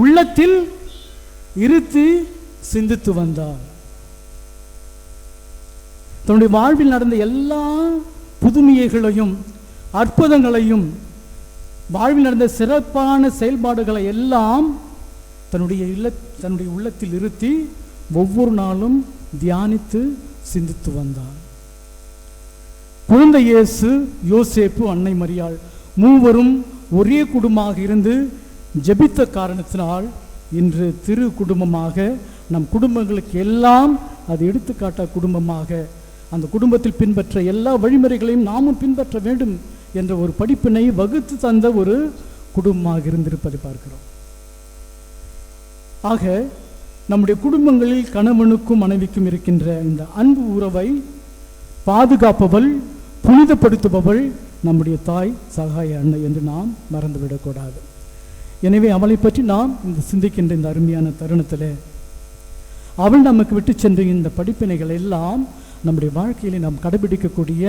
உள்ளத்தில் இருத்தி சிந்தித்து வந்தார். தன்னுடைய வாழ்வில் நடந்த எல்லா புதுமைகளையும் அற்புதங்களையும் வாழ்வில் நடந்த சிறப்பான செயல்பாடுகளை எல்லாம் தன்னுடைய உள்ளத்தில் இருத்தி ஒவ்வொரு நாளும் தியானித்து சிந்தித்து வந்தார். குழந்தை இயேசு, யோசேப்பு, அன்னை மரியாள் மூவரும் ஒரே குடும்பமாக இருந்து ஜெபித்த காரணத்தினால் இன்று திரு குடும்பமாக நம் குடும்பங்களுக்கு எல்லாம் அது எடுத்துக்காட்ட குடும்பமாக அந்த குடும்பத்தில் பின்பற்ற எல்லா வழிமுறைகளையும் நாமும் பின்பற்ற வேண்டும் என்ற ஒரு படிப்பினை வகுத்து தந்த ஒரு குடும்பமாக இருந்திருப்பதை பார்க்கிறோம். ஆக நம்முடைய குடும்பங்களில் கணவனுக்கும் மனைவிக்கும் இருக்கின்ற இந்த அன்பு உறவை பாதுகாப்பவள், புனிதப்படுத்துபவள் நம்முடைய தாய் சகாய அன்னை என்று நாம் மறந்துவிடக்கூடாது. எனவே அவளை பற்றி நாம் இந்த சிந்திக்கின்ற இந்த அருமையான தருணத்தில் அவள் நமக்கு விட்டு சென்ற இந்த படிப்பினைகள் எல்லாம் நம்முடைய வாழ்க்கையிலே நாம் கடைபிடிக்கக்கூடிய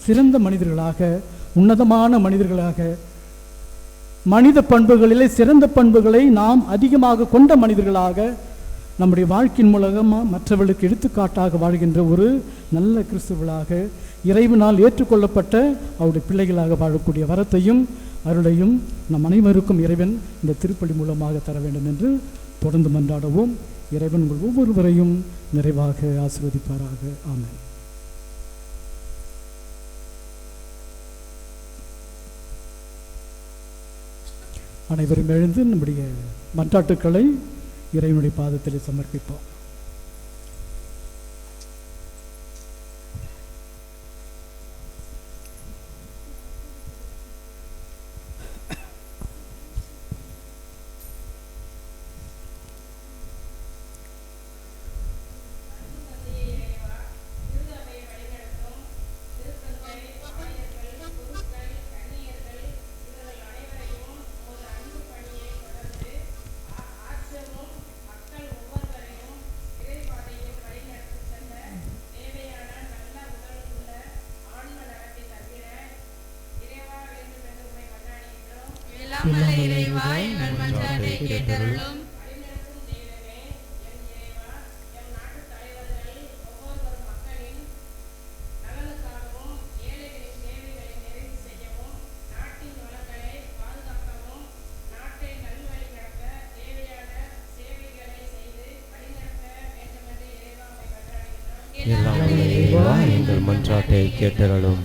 சிறந்த மனிதர்களாக, உன்னதமான மனிதர்களாக, மனித பண்புகளிலே சிறந்த பண்புகளை நாம் அதிகமாக கொண்ட மனிதர்களாக நம்முடைய வாழ்க்கையின் மூலமாக மற்றவர்களுக்கு எடுத்துக்காட்டாக வாழ்கின்ற ஒரு நல்ல கிறிஸ்துவர்களாக, இறைவனால் ஏற்றுக்கொள்ளப்பட்ட அவருடைய பிள்ளைகளாக வாழக்கூடிய வரத்தையும் அருளையும் நம் அனைவருக்கும் இறைவன் இந்த திருப்பலி மூலமாக தர வேண்டும் என்று தொடர்ந்து மன்றாடுவோம். இறைவன் உங்கள் ஒவ்வொருவரையும் நிறைவாக ஆசீர்வதிப்பாராக. ஆமென். அனைவரும் எழுந்து நம்முடைய மன்றாட்டுக்களை இறைவனுடைய பாதத்தில் சமர்ப்பிப்போம். எங்கள் மன்றாட்டை கேட்டருளும்.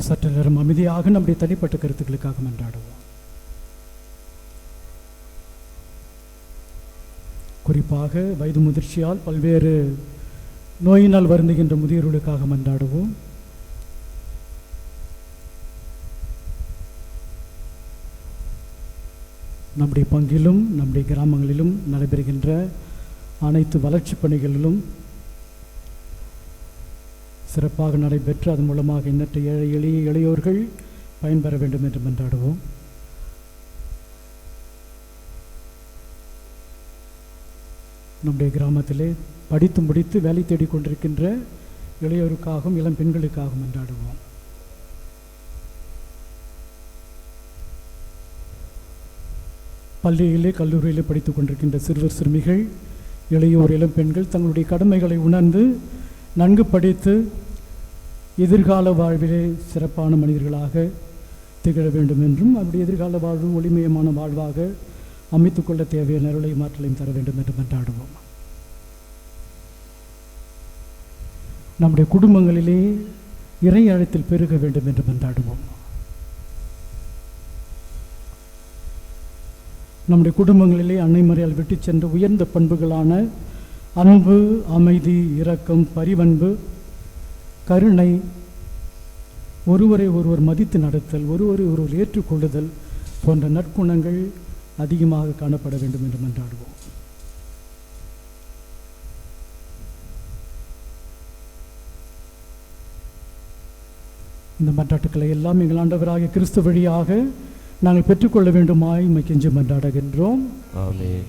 சற்று நேரம் அமைதியாக நம்முடைய தனிப்பட்ட கருத்துக்களுக்காக மன்றாடுவோம். குறிப்பாக வயது முதிர்ச்சியால் பல்வேறு நோயினால் வருந்துகின்ற முதியோர்களுக்காக மன்றாடுவோம். நம்முடைய பங்கிலும் நம்முடைய கிராமங்களிலும் நடைபெறுகின்ற அனைத்து வளர்ச்சி பணிகளிலும் சிறப்பாக நடைபெற்று அதன் மூலமாக எண்ணற்ற இளையோர்கள் பயன்பெற வேண்டும் என்று மன்றாடுவோம். நம்முடைய கிராமத்திலே படித்து முடித்து வேலை தேடிக்கொண்டிருக்கின்ற இளையோருக்காகவும் இளம் பெண்களுக்காகவும் மன்றாடுவோம். பள்ளியிலே கல்லூரியிலே படித்து கொண்டிருக்கின்ற சிறுவர் சிறுமிகள், இளையோர், இளம் பெண்கள் தங்களுடைய கடமைகளை உணர்ந்து நன்கு படித்து எதிர்கால வாழ்விலே சிறப்பான மனிதர்களாக திகழ வேண்டும் என்றும் அப்படி எதிர்கால வாழ்வு ஒளிமயமான வாழ்வாக அமைத்துக்கொள்ள தேவையான அருளை மாற்றலையும் தர வேண்டும் என்று மன்றாடுவோம். நம்முடைய குடும்பங்களிலே இறை அழைத்தில் பெருக வேண்டும் என்று மன்றாடுவோம். நம்முடைய குடும்பங்களிலே அன்னை மரியாள் விட்டு சென்ற உயர்ந்த பண்புகளான அன்பு, அமைதி, இரக்கம், பரிவன்பு, கருணை, ஒருவரை ஒருவர் மதித்து நடத்தல், ஒருவரை ஒருவர் ஏற்றுக்கொள்ளுதல் போன்ற நற்குணங்கள் அதிகமாக காணப்பட வேண்டும் என்று மன்றாடுவோம். இந்த மன்றாட்டுக்களை எல்லாம் எங்கள் ஆண்டவராகிய கிறிஸ்து வழியாக நாங்கள் பெற்றுக்கொள்ள வேண்டுமாய் உம்மை கெஞ்சி மன்றாடுகின்றோம். ஆமென்.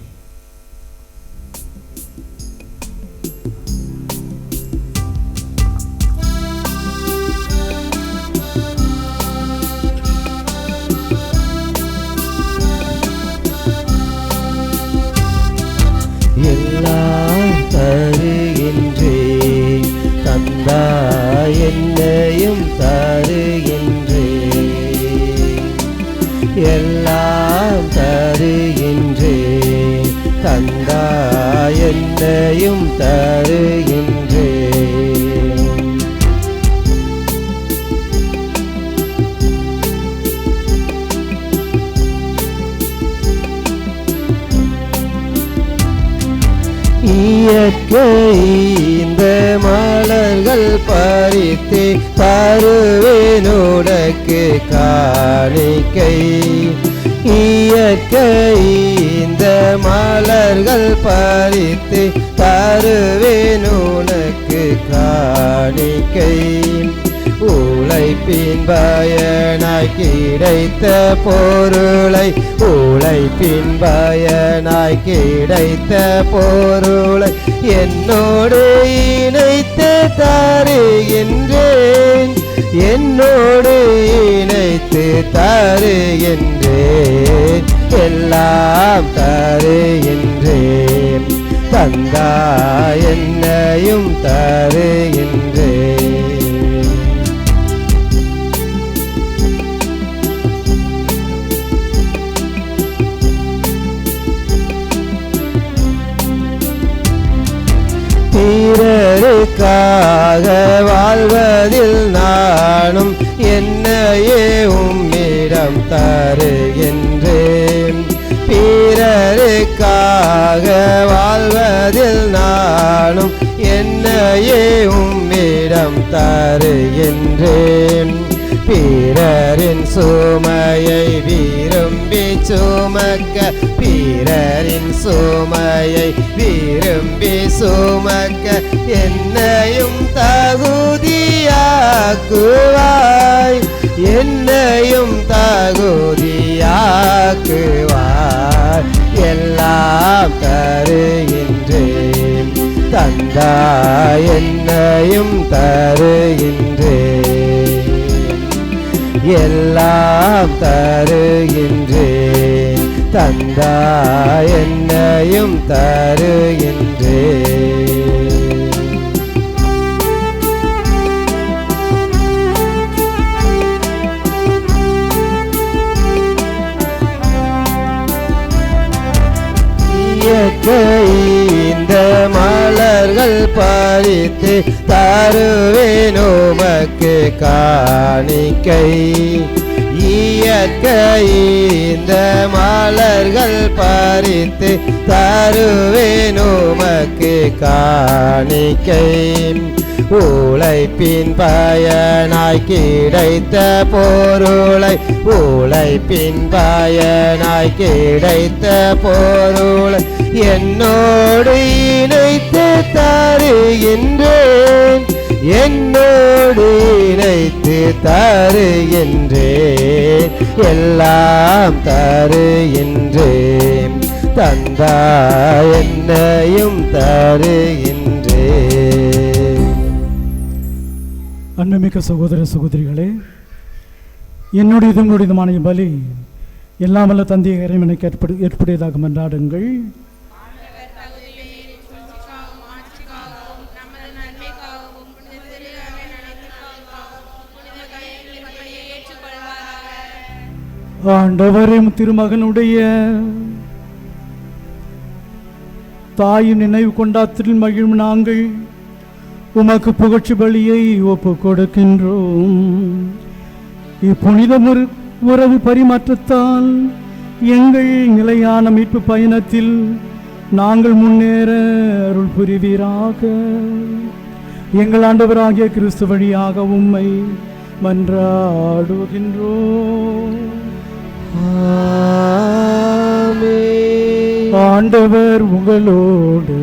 எல்லாம் தருகின்றேன் தந்தாய் என்னையும் தருகின்றேன், எல்லாம் தருகின்றேன் தந்தாய் என்னையும் தருகின்றேன். இயற்கை இந்த மலர்கள் பறித்து தருவேன் உனக்கு காணிக்கை, இயற்கை இந்த மலர்கள் பறித்து தருவேன் உனக்கு காணிக்கை. உழைப்பின் பயனாய் கிடைத்த பொருளை, உழைப்பின் பயனாய் கிடைத்த பொருளை என்னோடு இணைத்து தருகின்றேன், என்னோடு இணைத்து தருகின்றேன், எல்லாம் தருகின்றேன் தந்தாய் என்னையும் தருகின்றேன். பிறருக்காக வாழ்வதில் நானும் என்னையே உம்மிடம் தருகின்றேன், பிறருக்காக வாழ்வதில் நானும் என்னையே உம்மிடம் தருகின்றேன். பிறரின் சுமையை விரும்பி சுமக்க, பிறரின் சுமையை விரும்பி சுமக்க என்னையும் தகுதியாக்குவாய், என்னையும் தகுதியாக்குவாய், எல்லாம் தருகின்றேன் தந்தாய் என்னையும் தருகின்றேன், எல்லாம் தருகின்றேன் தந்தாய் என்னையும் தருகின்றேன். இந்த மலர்கள் பறித்து தருவேன் உமக்கு காணிக்கை, இயற்கை இந்த மலர்கள் பறித்து தருவேன் உமக்கு காணிக்கை. உழைப்பின் பயனாய் கிடைத்த பொருளை, உழைப்பின் பயனாய் கிடைத்த பொருளை என்னோடு இணைத்து தருகின்றேன், என்னோடு இணைத்து தருகின்றேன், எல்லாம் தருகின்றேன் தந்தாய் என்னையும் தருகின்றேன். அன்புமிக்க சகோதர சகோதரிகளே, என்னுடைய உங்களுடையதுமான பலி எல்லாம் வல்ல தந்தை இறைவனுக்கு ஏற்புடையதாக மன்றாடுங்கள். ஆண்டவர் தகுதியை மாட்சிக்காகவும் நமது நன்மைக்காகவும் ஆண்டவரும் திருமகனுடைய தாயின் நினைவு கொண்டாத்தில் மகிழும் நாங்கள் உமக்கு புகழ்ச்சி பலியை ஒப்பு கொடுக்கின்றோம். இப்புனித உறவு பரிமாற்றத்தால் எங்கள் நிலையான மீட்பு பயணத்தில் நாங்கள் முன்னேற அருள் புரிவீராக. எங்கள் ஆண்டவராகிய கிறிஸ்து வழியாக உம்மை மன்றாடுகின்றோம். ஆண்டவர் உங்களோடு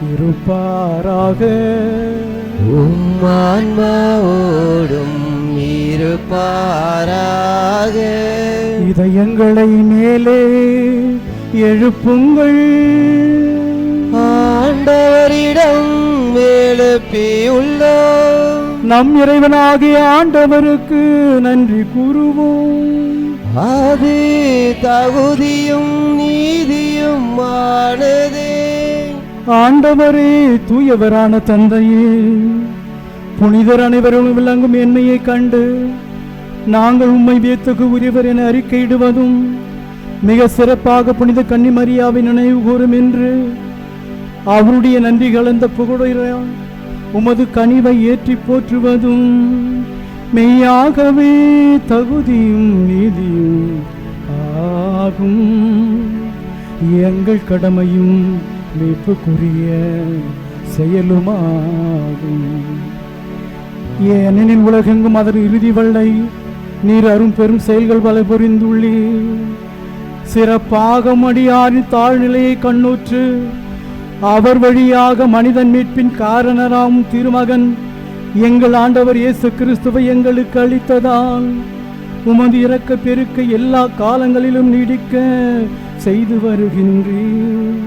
இருப்பாராக. ஆன்மாவோடும் இருப்பாராக. இதயங்களை மேலே எழுப்புங்கள். ஆண்டவரிடம் எழுப்பியுள்ளோம். நம் இறைவனாகிய ஆண்டவருக்கு நன்றி கூறுவோம். அது தகுதியும் நீதியும் ஆனதே. ஆண்டவரே, தூயவரான தந்தையே, புனிதர் அனைவரும் விளங்கும் எண்ணெயை கண்டு நாங்கள் உம்மை வியத்துக்கு உரியவர் என அறிக்கையிடுவதும் மிக சிறப்பாக புனித கன்னிமரியாவை நினைவு கூறும் என்று அவருடைய நன்றி கலந்த புகழால் உமது கனிவை ஏற்றி போற்றுவதும் மெய்யாகவே தகுதியும் நீதியும் ஆகும். எங்கள் கடமையும் மீட்புக்குரிய செயலுமாகும். ஏனெனில் உலகெங்கும் அதன் இறுதி வல்லை நீர் அரும் பெரும் செயல்கள் பல புரிந்துள்ளீர். சிறப்பாக மடியாரின் தாழ்நிலையை கண்ணூற்று அவர் வழியாக மனிதன் மீட்பின் காரணராம் திருமகன் எங்கள் ஆண்டவர் இயேசு கிறிஸ்துவை எங்களுக்கு அளித்ததால் உமது இரக்க பெருக்க எல்லா காலங்களிலும் நீடிக்க செய்து வருகின்றீர்.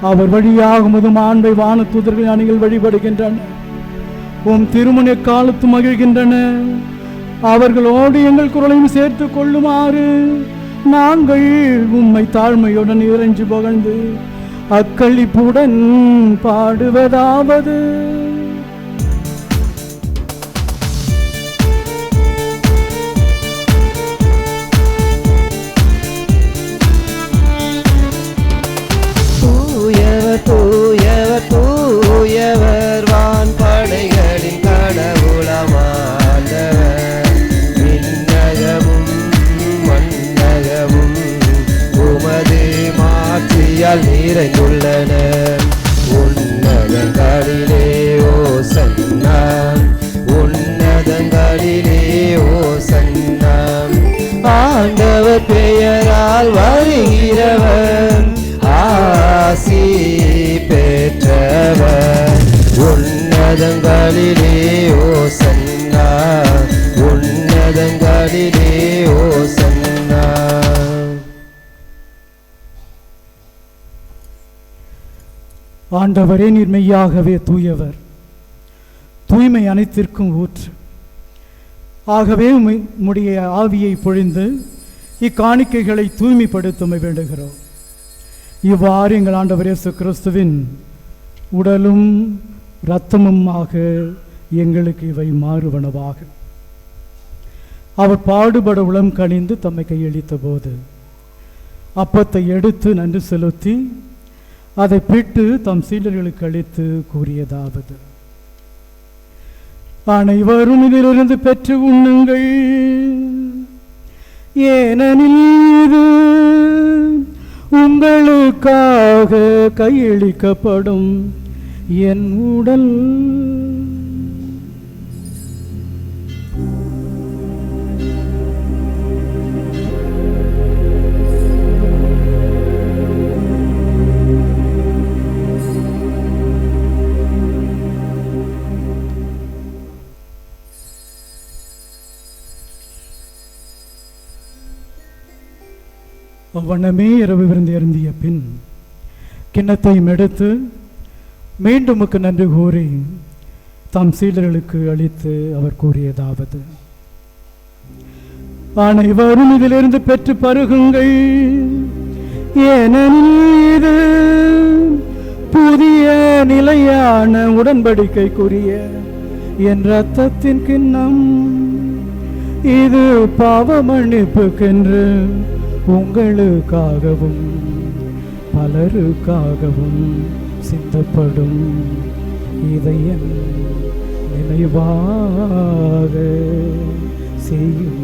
அவர் வழியாக உமது மாண்பை வான தூதர்கள் அணிகள் வழிபடுகின்றன. உம் திருமண காலத்து மகிழ்கின்றன. அவர்களோடு எங்கள் குரலையும் சேர்த்து கொள்ளுமாறு நாங்கள் உம்மை தாழ்மையுடன் இறைஞ்சி புகழ்ந்து அக்களிப்புடன் பாடுவதாவது. தூயவர் தூயவர் தூயவர் வான் படைகளின் கடவுளமானவர். விண்ணகமும் மண்ணகமும் உமது மாட்சியால் நிறைந்துள்ளன. உன்னதங்களிலே ஓசன்னா, உன்னதங்களிலே ஓசன்னா. ஆண்டவர் பெயரால் வருகிறவர் ஆசி பெற்றவர். உன்னதங்களிலே ஓசன்னா, உன்னதங்களிலே ஓசன்னா. ஆண்டவரே, நீர் மெய்யாகவே தூயவர், தூய்மை அனைத்திற்கும் ஊற்று. ஆகவே உம்முடைய ஆவியை பொழிந்து இக்காணிக்கைகளை தூய்மைப்படுத்த வேண்டுகிறோம். இவ்வாறு எங்கள் ஆண்டவர் இயேசு கிறிஸ்துவின் உடலும் இரத்தமுமாக எங்களுக்கு இவை மாறுவனவாக. அவர் பாடுபட உளம் கனிந்து தம்மை கையளித்த போது அப்பத்தை எடுத்து நன்றி செலுத்தி அதை பிட்டு தம் சீடர்களுக்கு அளித்து கூறியதாவது: அனைவரும் இதிலிருந்து பெற்று உண்ணுங்கள், ஏனெனில் இது உங்களுக்காக கையளிக்கப்படும் என் உடல். அவ்வண்ணமே இரவு விருந்து அருந்திய பின் கிண்ணத்தையும் எடுத்து மீண்டும் நன்றி கூறி தம் சீடர்களுக்கு அளித்து அவர் கூறியதாவது: அனைவரும் இதிலிருந்து பெற்று பருகுங்கள், ஏனெனில் இது புதிய நிலையான உடன்படிக்கைக்குரிய என் இரத்தத்தின் கிண்ணம். இது பாவ மன்னிப்புக்கென்று உங்களுக்காகவும் பலருக்காகவும் சிந்தப்படும். இதை என் நினைவாக செய்யும்.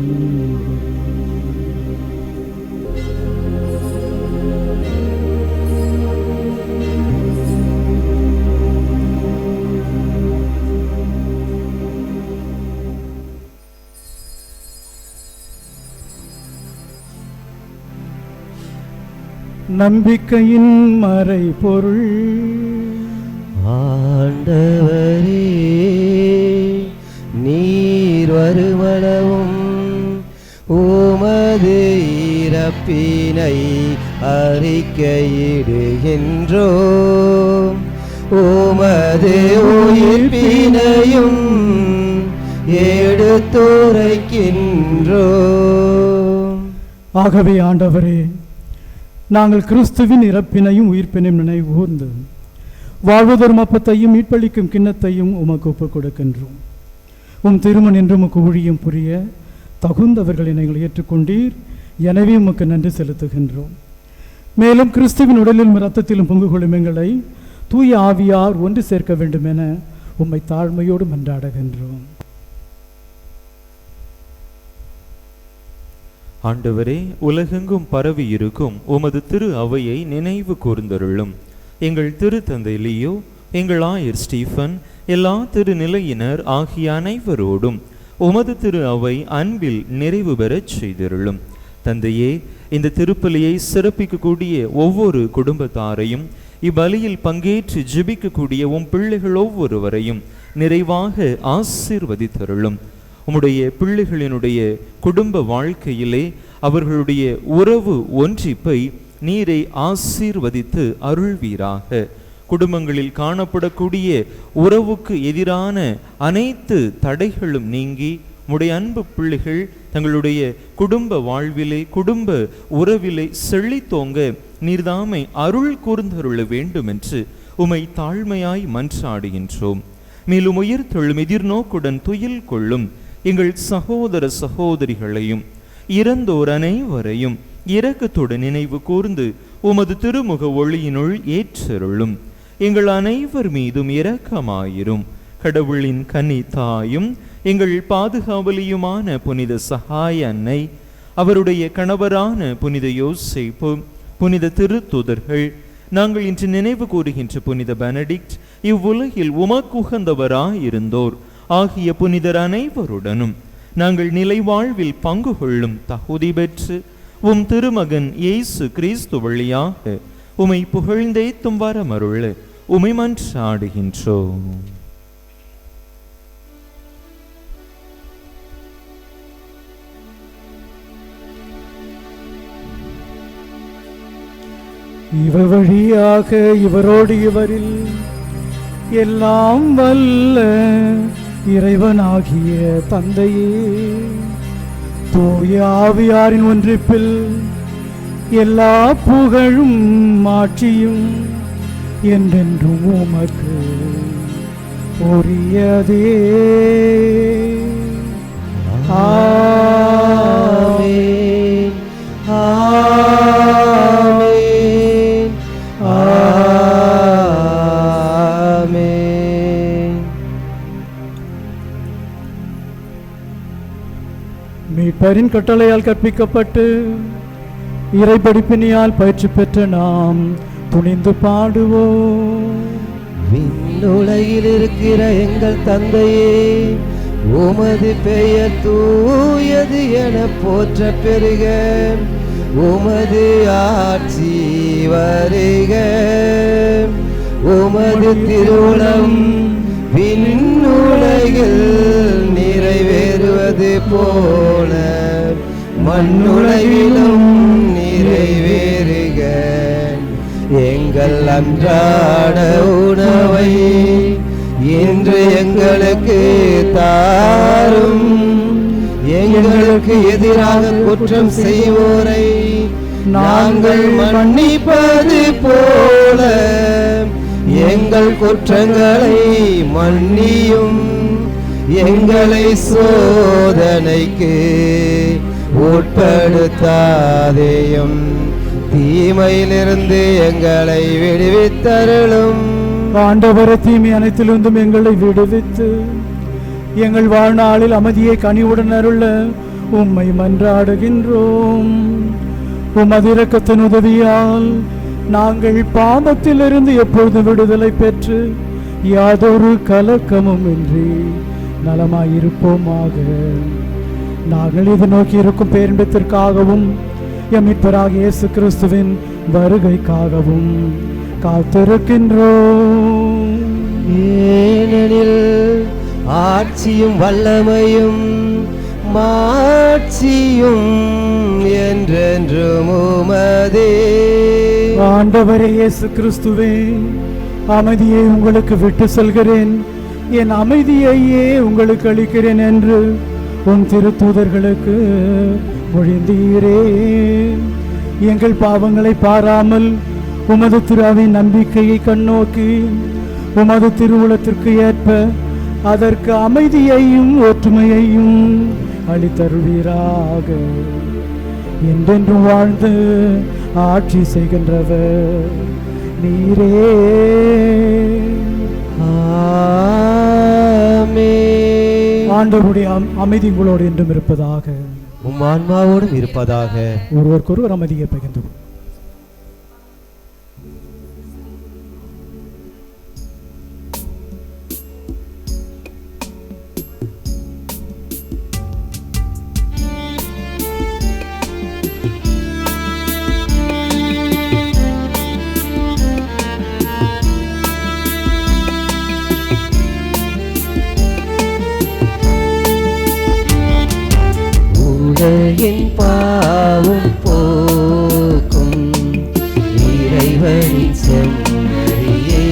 நம்பிக்கையின் மறைபொருள். ஆண்டவரே, நீர் வருமளவும் உமது இறப்பினை அறிக்கையிடுகின்றோம், உமது உயிர்ப்பினையும் எடுத்துரைக்கின்றோம். ஆகவே ஆண்டவரே, நாங்கள் கிறிஸ்துவின் இறப்பினையும் உயிர்ப்பினையும் நினைவு கூர்ந்து வாழ்வதொரு அப்பத்தையும் மீட்பளிக்கும் கிண்ணத்தையும் உமக்கு ஒப்புக் கொடுக்கின்றோம். உம் திருமண் என்று உமக்கு ஊழியம் புரிய தகுந்தவர்களை நீங்கள் ஏற்றுக்கொண்டீர். எனவே உமக்கு நன்றி செலுத்துகின்றோம். மேலும் கிறிஸ்துவின் உடலிலும் இரத்தத்திலும் பங்கு கொள்ளும் எங்களை தூய ஆவியார் ஒன்று சேர்க்க வேண்டும் என உம்மை தாழ்மையோடு மன்றாடுகின்றோம். ஆண்டவரே, உலகெங்கும் பரவி இருக்கும் உமது திரு அவையை நினைவு கூர்ந்தருளும். எங்கள் திரு தந்தை லியோ, எங்கள் ஆயர் ஸ்டீஃபன், எல்லா திருநிலையினர் ஆகிய அனைவரோடும் உமது திரு அவை அன்பில் நிறைவு பெறச் செய்தருளும். தந்தையே, இந்த திருப்பலியை சிறப்பிக்கக்கூடிய ஒவ்வொரு குடும்பத்தாரையும், இப்பலியில் பங்கேற்று ஜெபிக்கக்கூடிய உம் பிள்ளைகள் ஒவ்வொருவரையும் நிறைவாக ஆசீர்வதித்தருளும். உம்முடைய பிள்ளைகளினுடைய குடும்ப வாழ்க்கையிலே அவர்களுடைய உறவு ஒன்றிப்பை நீரை ஆசீர்வதித்து அருள்வீராக. குடும்பங்களில் காணப்படக்கூடிய உறவுக்கு எதிரான அனைத்து தடைகளும் நீங்கி உம்முடைய அன்பு பிள்ளைகள் தங்களுடைய குடும்ப வாழ்விலே குடும்ப உறவிலே செழித்தோங்க நீர்தாமை அருள் கூர்ந்தருள வேண்டும் என்று உம்மை தாழ்மையாய் மன்றாடுகின்றோம். மேலும் உயிர்த்தெழும் எதிர்நோக்குடன் துயில் கொள்ளும் எங்கள் சகோதர சகோதரிகளையும் இறந்தோர் அனைவரையும் இரக்கத்துடன் நினைவு கூர்ந்து உமது திருமுக ஒளியினுள் ஏற்றருளும். எங்கள் அனைவர் மீதும் இரக்கமாயிரும். கடவுளின் கன்னி தாயும் எங்கள் பாதுகாவலியுமான புனித சகாய அன்னை, அவருடைய கணவரான புனித யோசேப்பு, புனித திருத்தூதர்கள், நாங்கள் இன்று நினைவு கூறுகின்ற புனித பெனடிக்ட், இவ்வுலகில் உமக்குகந்தவராயிருந்தோர் ஆகிய புனிதர் அனைவருடனும் நாங்கள் நிலை வாழ்வில் பங்கு கொள்ளும் தகுதி பெற்று உம் திருமகன் இயேசு கிறிஸ்து வழியாக உமை புகழ்ந்தேத்தும் வரமருள உமை மன்றாடுகின்றோம். இவர் வழியாக இவரோடு இவரில் எல்லாம் வல்ல இறைவனாகிய தந்தையே, தூய ஆவியாரின் ஒன்றிப்பில் எல்லா புகழும் மாட்சியும் என்றென்றும் உமக்கு உரியதே. ஆமென், ஆமென், ஆமென். மீட்பரின் கட்டளையால் கற்பிக்கப்பட்டு இறை படிப்பினியால் பயிற்சி பெற்ற நாம் துணிந்து பாடுவோம். விண்ணுலகில் இருக்கிற எங்கள் தந்தையே, உமது பெயர் தூயது என போற்ற பெருக, உமது ஆட்சி வருக, உமது திருவுளம் விண்ணுலகில் நிறைவேறுவது போல மண்ணுலகிலும் நிறைவேறுக. எங்கள் அன்றாட உணவை இன்று எங்களுக்கு தாரும். எங்களுக்கு எதிராக குற்றம் செய்வோரை நாங்கள் மன்னிப்பது போல எங்கள் குற்றங்களை மன்னியும். எங்களை சோதனைக்கு உட்படுத்தாதேயும், தீமையிலிருந்து எங்களை விடுவித்தருளும். ஆண்டவர, தீமை அனைத்திலிருந்தும் எங்களை விடுவித்து எங்கள் வாழ்நாளில் அமைதியை கனிவுடன் அருள உம்மை மன்றாடுகின்றோம். உமது இரக்கத்தின் உதவியால் நாங்கள் பாவத்திலிருந்து எப்பொழுது விடுதலை பெற்று யாதொரு கலக்கமும் இன்றி நலமாயிருப்போமாக. நாங்கள் இது நோக்கி இருக்கும் பேரின்பத்திற்காகவும் எம் மீட்பராகிய இயேசு கிறிஸ்துவின் வருகைக்காகவும் காத்திருக்கின்றோம். ஏனெனில் ஆட்சியும் வல்லமையும் மாட்சியும் என்றென்றும் உமதே. ஆண்டவரே இயேசு கிறிஸ்துவே, அமைதியை உங்களுக்கு விட்டு செல்கிறேன், என் அமைதியையே உங்களுக்கு அளிக்கிறேன் என்று உன் திருத்தூதர்களுக்கு மொழிந்தீரே. எங்கள் பாவங்களை பாராமல் உமது திருவின் நம்பிக்கையை கண்ணோக்கி உமது திருவுளத்திற்கு ஏற்ப அதற்கு அமைதியையும் ஒற்றுமையையும் அளித்தருவீராக. என்றென்றும் வாழ்ந்து ஆட்சி செய்கின்றவர் நீரே. ஆமென். ஆண்டவருடைய அமைதி உங்களோடு என்றும் இருப்பதாக, உம் ஆன்மாவோடும் இருப்பதாக. ஒருவருக்கொருவர் அமைதியை பகிர்ந்து உலகின் பாவம் போக்கும் இறைவனின் செம்மறியே,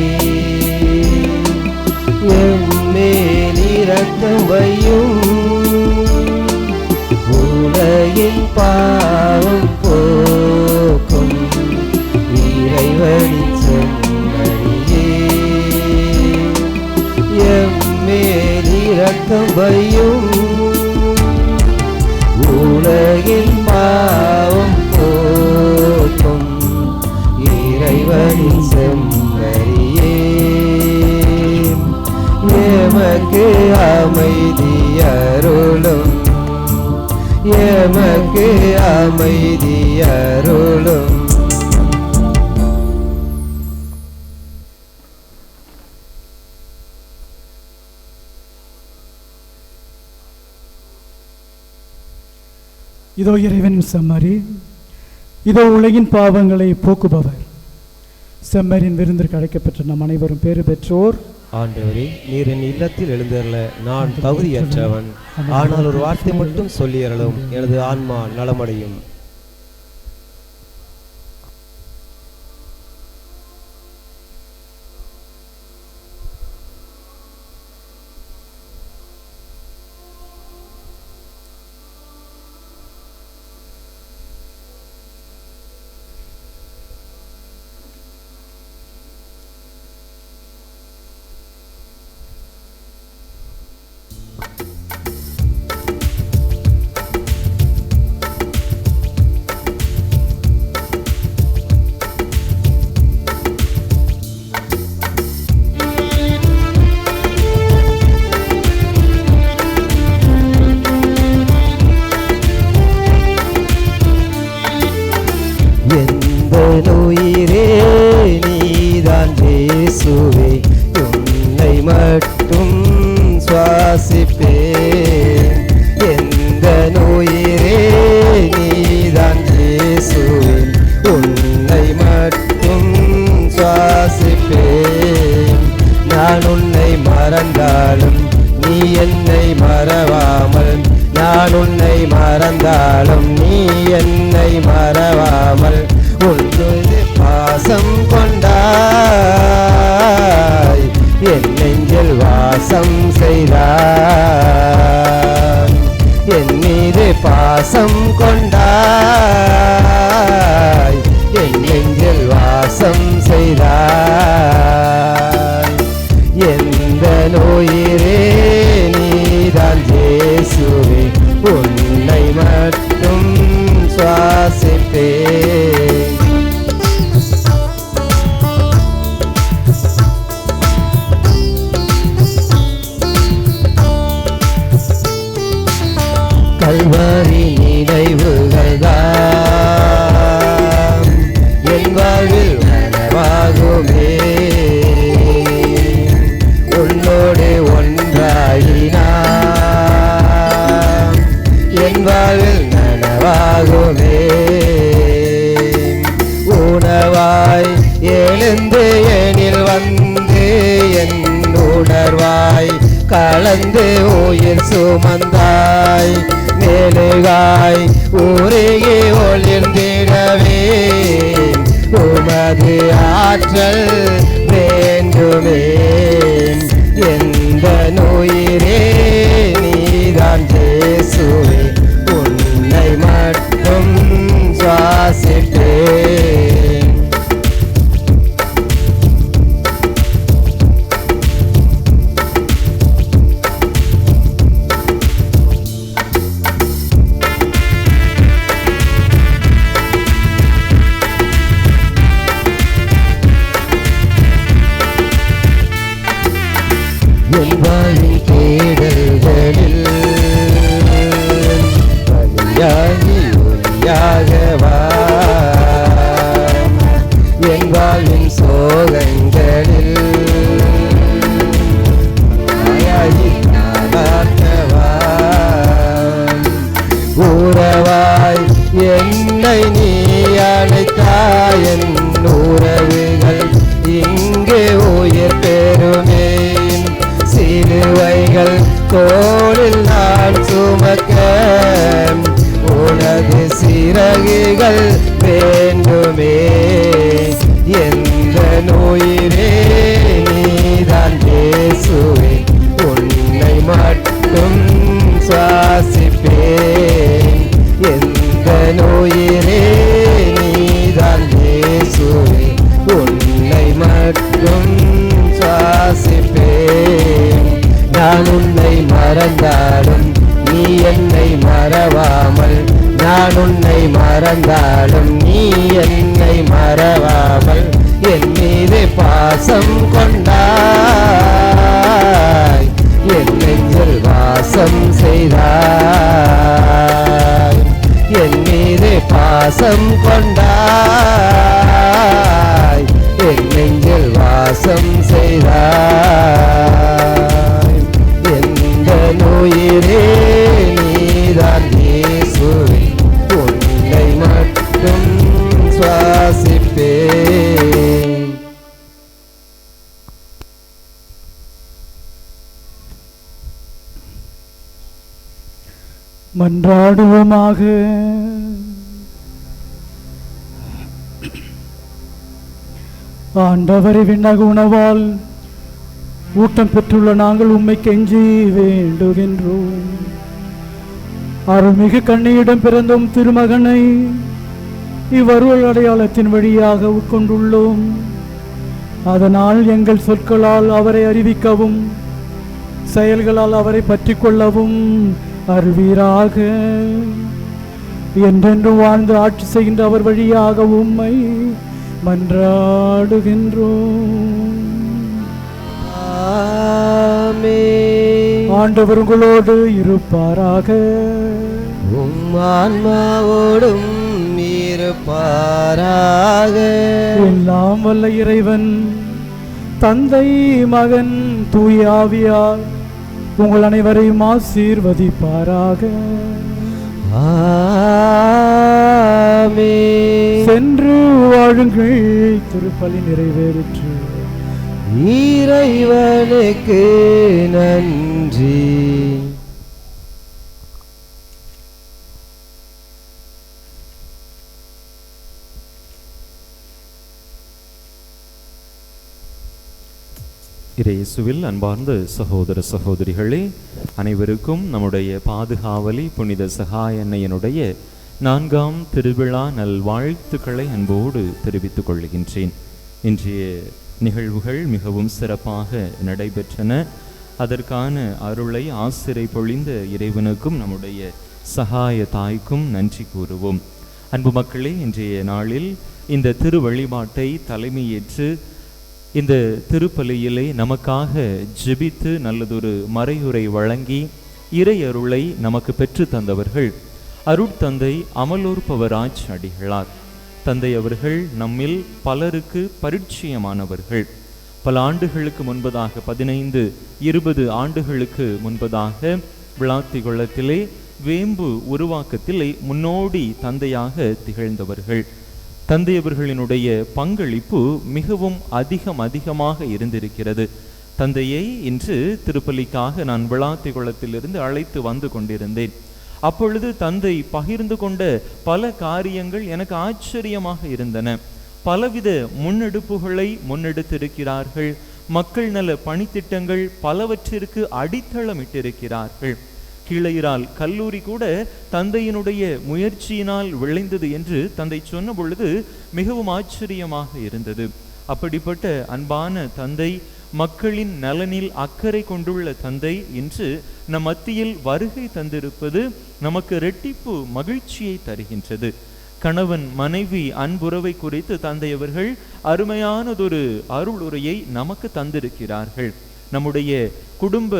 எம்மேல் இரக்கம் வையும். உலகின் பாவம் போக்கும் இறைவனின் செம்மறியே, எம்மேல் இரக்கம் வையும். உலகின் பாவம் போக்கும் இறைவனின் செம்மறியே, எமக்கு அமைதி அருளும், எமக்கு அமைதி அருளும். இதோ இறைவன் செம்மறி, இதோ உலகின் பாவங்களை போக்குபவர். செம்மறியின் விருந்திற்கு அழைக்கப்பெற்ற நம் அனைவரும் பேறு பெற்றோர். ஆண்டவரே, நீர் என் இல்லத்தில் எழுந்தருள நான் தகுதியற்றவன், ஆனால் ஒரு வார்த்தை மட்டும் சொல்லியறலும் எனது ஆன்மா நலமடையும். உயிரே நீதான் இயேசுவே, உன்னை மட்டும் சுவாசிப்பேன். எந்த உயிரே நீதான் இயேசுவே, உன்னை மட்டும் சுவாசிப்பேன். நான் உன்னை மறந்தாலும் நீ என்னை மறவாமல், நான் உன்னை மறந்தாலும் நீ என்னை மறவாமல் உன்னுடைய பாசம் கொண்டாய், என் நெஞ்சில் வாசம் செய்தாய். என் மீது பாசம் கொண்டாய், என் நெஞ்சில் வாசம் செய்தாய். எந்த உயிரே நீ எழுவாய் எழுந்து எனில் வந்து என் உணர்வாய் கலந்து உயிர் சுமந்தாய் மேலுகாய் உருகி ஒளிர்ந்திடவே உமது ஆற்றல் வேண்டுமே எந்த நோயிரே நீதான் இயேசுவே உன்னை மட்டும் சுவாசிப்பேன் என்பாயின் தேடல்களில் வழியாகி ஒளியாகவா என்பாயின் சோகங்களில் மாயாகி காலாட்டவா உறவாய் என்னை நீ அழைத்தாய் என் உறவுகள் இங்கே உயிர் பெறுமே சிலுவைகள் தோளில் நான் சுமக்க உனது சிறகுகள் வேண்டுமே எந்த நோயிரே நீதான் இயேசுவே உன்னை மட்டும் சுவாசிப்பேன் எந்த நோயிரே நீதான் இயேசுவே உன்னை மட்டும் சுவாசிப்பேன் நான் உன்னை மறந்தாலும் நீ என்னை மறவாமல் நான் உன்னை மறந்தாலும் நீ என்னை மறவாமல் என் மீது பாசம் கொண்டாய் என் நெஞ்சில் வாசம் செய்தாய் என் மீது பாசம் கொண்டாய் என் நெஞ்சில் வாசம் செய்தாய் எந்த நோயிரே நீதான் இயேசுவே உன்னை மட்டும் சுவாசிப்பேன் மன்றாடுவோமாக. ஆண்டவரை விண்ணக உணவால் ஊட்டம் பெற்றுள்ள நாங்கள் உம்மை கெஞ்சி வேண்டுகின்றோம். அருள்மிகு கண்ணியிடம் பிறந்தும் திருமகனை இவ்வருள் அடையாளத்தின் வழியாக உட்கொண்டுள்ளோம். அதனால் எங்கள் சொற்களால் அவரை அறிவிக்கவும் செயல்களால் அவரை பற்றி கொள்ளவும் அருள்வீராக. என்றென்றும் வாழ்ந்து ஆட்சி செய்கின்ற அவர் வழியாக உம்மை மன்றாடுகின்றோம். ஆண்டவர் உங்களோடு இருப்பாராக. உம் ஆன்மாவோடும் இருப்பாராக. எல்லாம் வல்ல இறைவன் தந்தை மகன் தூய ஆவியார் உங்கள் அனைவரையும் ஆசீர்வதிப்பாராக. சென்று வாழுங்கள், திருப்பலி நிறைவேறிற்று. இறைவனுக்கு நன்றி. இயேசுவில் அன்பார்ந்த சகோதர சகோதரிகளே, அனைவருக்கும் நம்முடைய பாதுகாவலி புனித சகாய அன்னையினுடைய 4ஆம் திருவிழா நல்வாழ்த்துக்களை அன்போடு தெரிவித்துக் கொள்கின்றேன். இன்றைய நிகழ்வுகள் மிகவும் சிறப்பாக நடைபெற்றன. அதற்கான அருளை ஆசிரை பொழிந்த இறைவனுக்கும் நம்முடைய சகாய தாய்க்கும் நன்றி கூறுவோம். அன்பு மக்களே, இன்றைய நாளில் இந்த திரு வழிபாட்டை தலைமையேற்று இந்த திருப்பலியிலே நமக்காக ஜெபித்து நல்லதொரு மறையுரை வழங்கி இறை அருளை நமக்கு பெற்று தந்தவர்கள் அருட்தந்தை அமலோற்பவராஜ் அடிகளார். தந்தை அவர்கள் நம்மில் பலருக்கு பரிச்சயமானவர்கள். பல ஆண்டுகளுக்கு முன்பதாக 15-20 ஆண்டுகளுக்கு முன்பதாக விளாத்திகுளத்திலே வேம்பு உருவாக்கத்திலே முன்னோடி தந்தையாக திகழ்ந்தவர்கள். தந்தையவர்களினுடைய பங்களிப்பு மிகவும் அதிகமாக இருந்திருக்கிறது. தந்தையை இன்று திருப்பலிக்காக நான் விளாத்திகுளத்திலிருந்து அழைத்து வந்து கொண்டிருந்தேன். அப்பொழுது தந்தை பகிர்ந்து கொண்ட பல காரியங்கள் எனக்கு ஆச்சரியமாக இருந்தன. பலவித முன்னெடுப்புகளை முன்னெடுத்திருக்கிறார்கள். மக்கள் நல பணித்திட்டங்கள் பலவற்றிற்கு அடித்தளமிட்டிருக்கிறார்கள். கீழையிறால் கல்லூரி கூட தந்தையினுடைய முயற்சியினால் விளைந்தது என்று தந்தை சொன்ன பொழுது மிகவும் ஆச்சரியமாக இருந்தது. அப்படிப்பட்ட அன்பான தந்தை, மக்களின் நலனில் அக்கறை கொண்டுள்ள தந்தை இன்று நம் மத்தியில் வருகை தந்திருப்பது நமக்கு இரட்டிப்பு மகிழ்ச்சியை தருகின்றது. கணவன் மனைவி அன்புறவை குறித்து தந்தையவர்கள் அருமையானதொரு அருளுரையை நமக்கு தந்திருக்கிறார்கள். நம்முடைய குடும்ப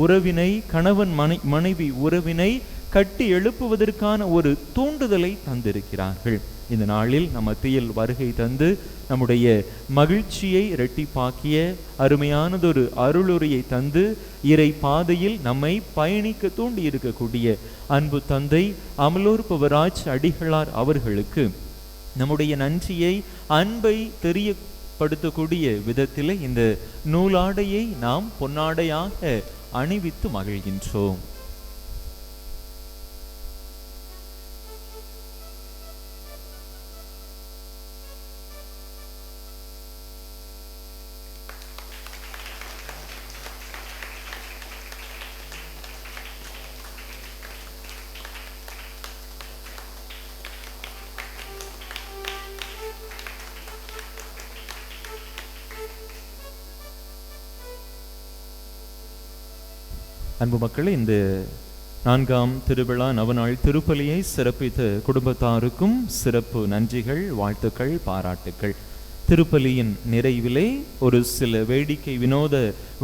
உறவினை, கணவன் மனைவி உறவினை கட்டி எழுப்புவதற்கான ஒரு தூண்டுதலை தந்திருக்கிறார்கள். இந்த நாளில் நம் மத்தியில் வருகை தந்து நம்முடைய மகிழ்ச்சியை இரட்டிப்பாக்கிய அருமையானதொரு அருளுரையை தந்து இறை பாதையில் நம்மை பயணிக்க தூண்டி இருக்கக்கூடிய அன்பு தந்தை அமலோர் பவராஜ் அடிகளார் அவர்களுக்கு நம்முடைய நன்றியை, அன்பை தெரியப்படுத்தக்கூடிய விதத்தில் இந்த நூலாடையை நாம் பொன்னாடையாக அணிவித்து மகிழ்கின்றோம். அன்பு மக்களே, இந்த 4ஆம் திருவிழா நவநாள் திருப்பலியை சிறப்பித்த குடும்பத்தாருக்கும் சிறப்பு நன்றிகள், வாழ்த்துக்கள், பாராட்டுக்கள். திருப்பலியின் நிறைவிலே ஒரு சில வேடிக்கை வினோத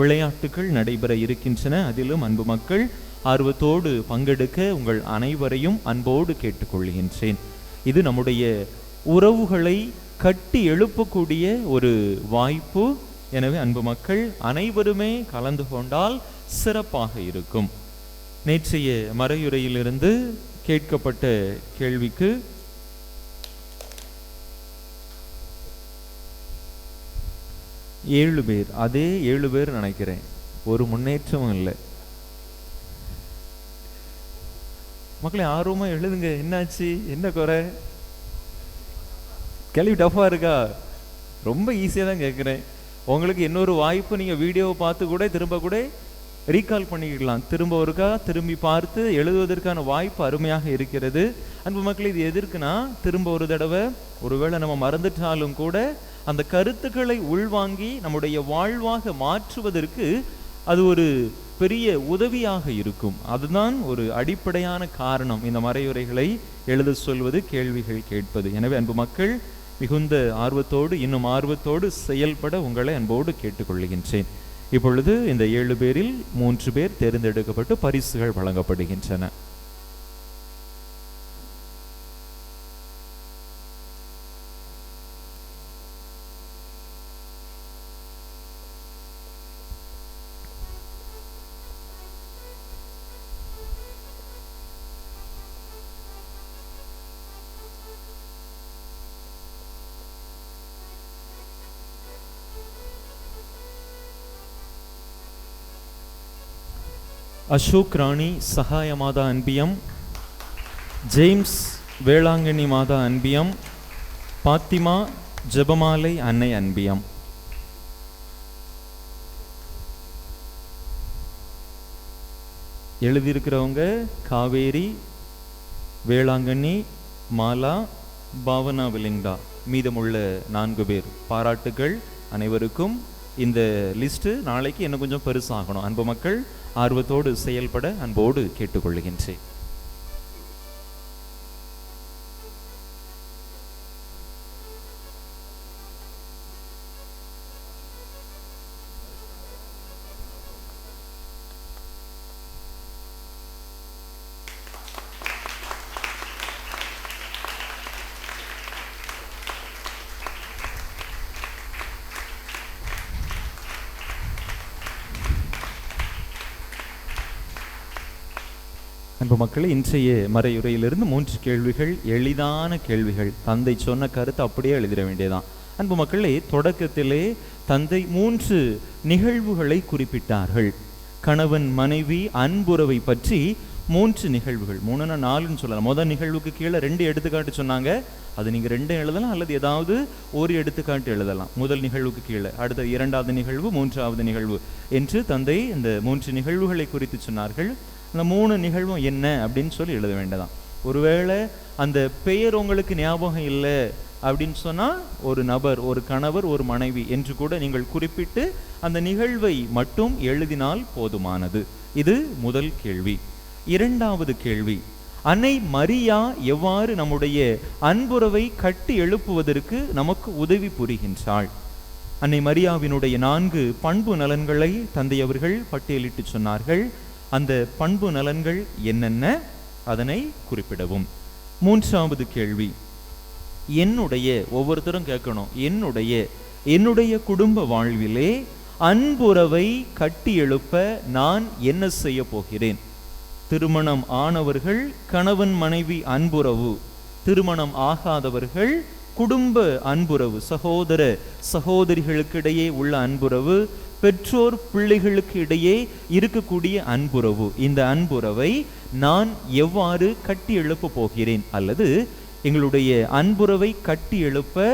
விளையாட்டுகள் நடைபெற இருக்கின்றன. அதிலும் அன்பு மக்கள் ஆர்வத்தோடு பங்கெடுக்க உங்கள் அனைவரையும் அன்போடு கேட்டுக்கொள்கின்றேன். இது நம்முடைய உறவுகளை கட்டி எழுப்பக்கூடிய ஒரு வாய்ப்பு. எனவே அன்பு மக்கள் அனைவருமே கலந்து கொண்டால் சிறப்பாக இருக்கும். நேற்றைய மறையுரையிலிருந்து கேட்கப்பட்ட கேள்விக்கு அதே 7 பேர் நினைக்கிறேன், ஒரு முன்னேற்றமும் இல்லை. மக்களை ஆர்வமா எழுதுங்க. என்னாச்சு, என்ன குறை? கேள்வி டஃபா இருக்கா? ரொம்ப ஈஸியாக தான் கேட்குறேன். உங்களுக்கு இன்னொரு வாய்ப்பு, நீங்கள் வீடியோவை பார்த்து கூட திரும்ப கூட ரீகால் பண்ணிக்கலாம். திரும்ப ஒருக்கா திரும்பி பார்த்து எழுதுவதற்கான வாய்ப்பு அருமையாக இருக்கிறது. அன்பு மக்கள், இது எதற்குனா, திரும்ப ஒரு தடவை ஒருவேளை நம்ம மறந்துட்டாலும் கூட அந்த கருத்துக்களை உள்வாங்கி நம்முடைய வாழ்வாக மாற்றுவதற்கு அது ஒரு பெரிய உதவியாக இருக்கும். அதுதான் ஒரு அடிப்படையான காரணம் இந்த மறையுரைகளை எழுத சொல்வது, கேள்விகள் கேட்பது. எனவே அன்பு மக்கள் மிகுந்த ஆர்வத்தோடு, இன்னும் ஆர்வத்தோடு செயல்பட உங்களை அன்போடு கேட்டுக்கொள்கின்றேன். இப்பொழுது இந்த 7 பேரில் 3 பேர் தேர்ந்தெடுக்கப்பட்டு பரிசுகள் வழங்கப்படுகின்றன. அசோக் ராணி சகாய மாதா அன்பியம், ஜேம்ஸ் வேளாங்கண்ணி மாதா அன்பியம், பாத்திமா ஜெபமாலை அன்னை அன்பியம். எழுதியிருக்கிறவங்க காவேரி, வேளாங்கண்ணி, மாலா, பாவனா விலிங்கா. மீதமுள்ள 4 பேர். பாராட்டுகள் அனைவருக்கும். இந்த லிஸ்ட் நாளைக்கு இன்னும் கொஞ்சம் பெருசாகணும். அன்பு மக்கள் ஆர்வத்தோடு செயல்பட அன்போடு கேட்டுக்கொள்கின்றேன். அன்பு மக்களே, இன்றைய மறையுரையிலிருந்து 3 கேள்விகள், எளிதான கேள்விகள். தந்தை சொன்ன கருத்து அப்படியே எழுதிட வேண்டியதான். அன்பு மக்களே, தொடக்கத்திலே தந்தை 3 நிகழ்வுகளை குறிப்பிட்டார்கள். கணவன் மனைவி அன்புறவை பற்றி 3 நிகழ்வுகள், 3னா 4ன்னு சொல்லலாம். முதல் நிகழ்வுக்கு கீழே 2 எடுத்துக்காட்டு சொன்னாங்க. அது நீங்கள் 2 எழுதலாம், அல்லது ஏதாவது ஒரு எடுத்துக்காட்டு எழுதலாம். முதல் நிகழ்வுக்கு கீழே, அடுத்த 2வது நிகழ்வு, 3வது நிகழ்வு என்று தந்தை இந்த 3 நிகழ்வுகளை குறித்து சொன்னார்கள். அந்த 3 நிகழ்வும் என்ன அப்படின்னு சொல்லி எழுத வேண்டியதான். ஒருவேளை அந்த பெயர் உங்களுக்கு ஞாபகம் இல்லை அப்படின்னு சொன்னால், ஒரு நபர், ஒரு கணவர், ஒரு மனைவி என்று கூட நீங்கள் குறிப்பிட்டு அந்த நிகழ்வை மட்டும் எழுதினால் போதுமானது. இது முதல் கேள்வி. 2வது கேள்வி, அன்னை மரியா எவ்வாறு நம்முடைய அன்புறவை கட்டி எழுப்புவதற்கு நமக்கு உதவி புரிகின்றாள்? அன்னை மரியாவினுடைய 4 பண்பு நலன்களை தந்தை அவர்கள் பட்டியலிட்டு சொன்னார்கள். அந்த பண்பு நலன்கள் என்னென்ன, அதனை குறிப்பிடவும். 3வது கேள்வி, என்னுடைய, ஒவ்வொருத்தரும் கேட்கணும், என்னுடைய குடும்ப வாழ்விலே அன்புறவை கட்டி எழுப்ப நான் என்ன செய்ய போகிறேன்? திருமணம் ஆனவர்கள் கணவன் மனைவி அன்புறவு, திருமணம் ஆகாதவர்கள் குடும்ப அன்புறவு, சகோதர சகோதரிகளுக்கிடையே உள்ள அன்புறவு, பெற்றோர் பிள்ளைகளுக்கு இடையே இருக்கக்கூடிய அன்புறவு. இந்த அன்புறவை நான் எவ்வாறு கட்டி எழுப்ப போகிறேன், அல்லது எங்களுடைய அன்புறவை கட்டி எழுப்ப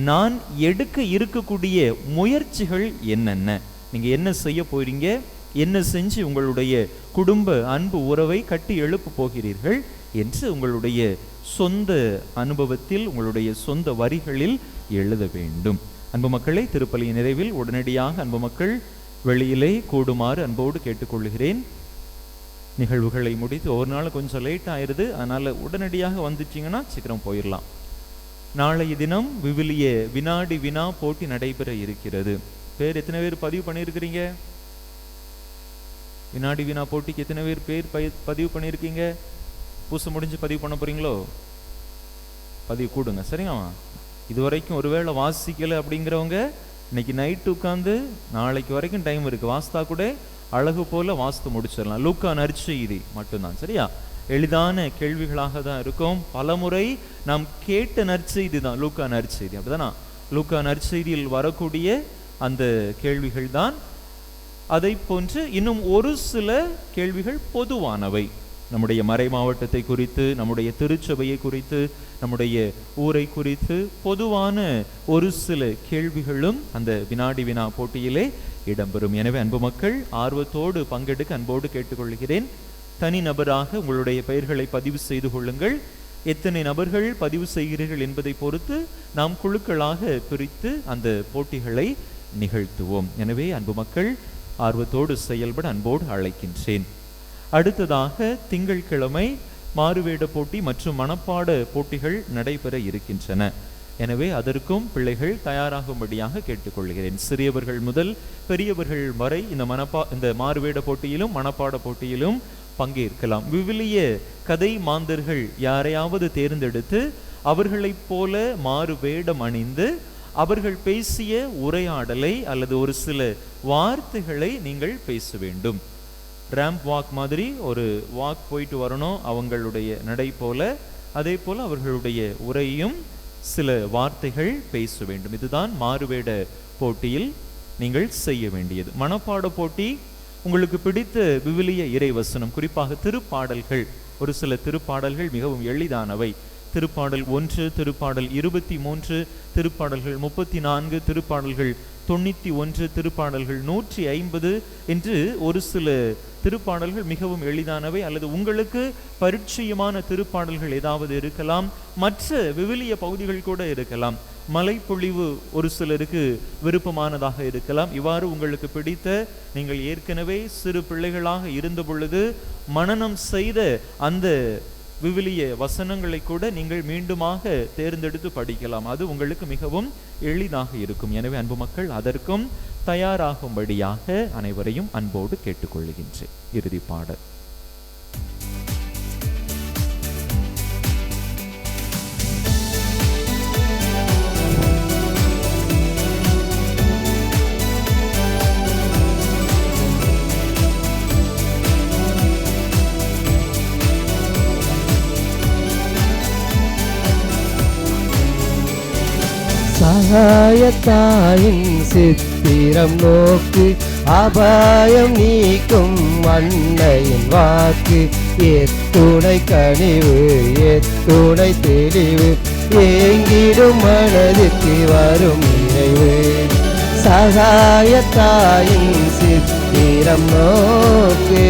நான் எடுக்க இருக்கக்கூடிய முயற்சிகள் என்னென்ன? நீங்க என்ன செய்ய போறீங்க, என்ன செஞ்சு உங்களுடைய குடும்ப அன்பு உறவை கட்டி எழுப்ப போகிறீர்கள் என்று உங்களுடைய சொந்த அனுபவத்தில், உங்களுடைய சொந்த வரிகளில் எழுத வேண்டும். அன்பு மக்களே, திருப்பலியின் நிறைவில் உடனடியாக அன்பு மக்கள் வெளியிலே கூடுமாறு அன்போடு கேட்டுக்கொள்கிறேன். நிகழ்வுகளை முடித்து, ஒரு நாள் கொஞ்சம் லேட் ஆயிடுது, அதனால உடனடியாக வந்துட்டீங்கன்னா சீக்கிரம் போயிடலாம். நாளைய தினம் விவிலிய வினாடி வினா போட்டி நடைபெற இருக்கிறது. பேர் எத்தனை பேர் பதிவு பண்ணியிருக்கிறீங்க? வினாடி வினா போட்டிக்கு எத்தனை பேர் பதிவு பண்ணியிருக்கீங்க? பூசை முடிஞ்சு பதிவு பண்ண போறீங்களோ? பதிவு கூடுங்க, சரிங்களா? இதுவரைக்கும் ஒருவேளை வாசிக்கலை அப்படிங்கிறவங்க இன்னைக்கு நைட்டு உட்காந்து, நாளைக்கு வரைக்கும் டைம் இருக்கு, வாஸ்தா கூட அழகு போல வாஸ்து முடிச்சிடலாம். லூக்கா நற்செய்தி மட்டும்தான், சரியா? எளிதான கேள்விகளாக தான் இருக்கும். பலமுறை நாம் கேட்ட நற்செய்தி தான் லூக்கா நற்செய்தி, அப்படிதானா? லூக்கா நற்செய்தியில் வரக்கூடிய அந்த கேள்விகள் தான். அதை போன்று இன்னும் ஒரு சில கேள்விகள் பொதுவானவை. நம்முடைய மறை மாவட்டத்தை குறித்து, நம்முடைய திருச்சபையை குறித்து, நம்முடைய ஊரை குறித்து பொதுவான ஒரு சில கேள்விகளும் அந்த வினாடி வினா போட்டியிலே இடம்பெறும். எனவே அன்பு மக்கள், ஆர்வத்தோடு பங்கெடுக்க அன்போடு கேட்டுக்கொள்கிறேன். தனி நபராக உங்களுடைய பெயர்களை பதிவு செய்து கொள்ளுங்கள். எத்தனை நபர்கள் பதிவு செய்கிறீர்கள் என்பதை பொறுத்து நாம் குழுக்களாக பிரித்து அந்த போட்டிகளை நிகழ்த்துவோம். எனவே அன்பு மக்கள், ஆர்வத்தோடு செயல்பட அன்போடு அழைக்கின்றேன். அடுத்ததாக திங்கட்கிழமை மாறுவேட போட்டி மற்றும் மனப்பாட போட்டிகள் நடைபெற இருக்கின்றன. எனவே அதற்கும் பிள்ளைகள் தயாராகும்படியாக கேட்டுக்கொள்கிறேன். சிறியவர்கள் முதல் பெரியவர்கள் வரை இந்த மாறுவேட போட்டியிலும் மனப்பாட போட்டியிலும் பங்கேற்கலாம். விவிலிய கதை மாந்தர்கள் யாரையாவது தேர்ந்தெடுத்து அவர்களைப் போல மாறு வேடம் அணிந்து அவர்கள் பேசிய உரையாடலை அல்லது ஒரு சில வார்த்தைகளை நீங்கள் பேச வேண்டும். ரேம்ப் வாக் மாதிரி ஒரு வாக் போயிட்டு வரணும் அவங்களுடைய நடை போல. அதே போல அவர்களுடைய உரையும் சில வார்த்தைகள் பேச வேண்டும். இதுதான் மாறுவேட போட்டியில் நீங்கள் செய்ய வேண்டியது. மனப்பாட போட்டி, உங்களுக்கு பிடித்த விவிலிய இறைவசனம், குறிப்பாக திருப்பாடல்கள், ஒரு சில திருப்பாடல்கள் மிகவும் எளிதானவை. திருப்பாடல் 1, திருப்பாடல் 23, திருப்பாடல்கள் 34, திருப்பாடல்கள் 91, திருப்பாடல்கள் 150 என்று ஒரு சில திருப்பாடல்கள் மிகவும் எளிதானவை. அல்லது உங்களுக்கு பரிச்சயமான திருப்பாடல்கள் ஏதாவது இருக்கலாம். மற்ற விவிலிய பகுதிகள் கூட இருக்கலாம். மலைப்பொழிவு ஒரு சிலருக்கு விருப்பமானதாக இருக்கலாம். இவ்வாறு உங்களுக்கு பிடித்த, நீங்கள் ஏற்கனவே சிறு பிள்ளைகளாக இருந்த பொழுது மனனம் செய்த அந்த விவிலிய வசனங்களை கூட நீங்கள் மீண்டுமாக தேர்ந்தெடுத்து படிக்கலாம். அது உங்களுக்கு மிகவும் எளிதாக இருக்கும். எனவே அன்பு மக்கள், அதற்கும் தயாராகும்படியாக அனைவரையும் அன்போடு கேட்டுக்கொள்கின்றேன். இறுதி பாடல். சகாயத்தாயின் சித்திரம் நோக்கு, அபாயம் நீக்கும் அன்னையின் வாக்கு. எத்துணை கனிவு, எத்துணை தெளிவு, ஏங்கிடும் மனதுக்கு வரும் நிறைவு. சகாயத்தாயின் சித்திரம் நோக்கு.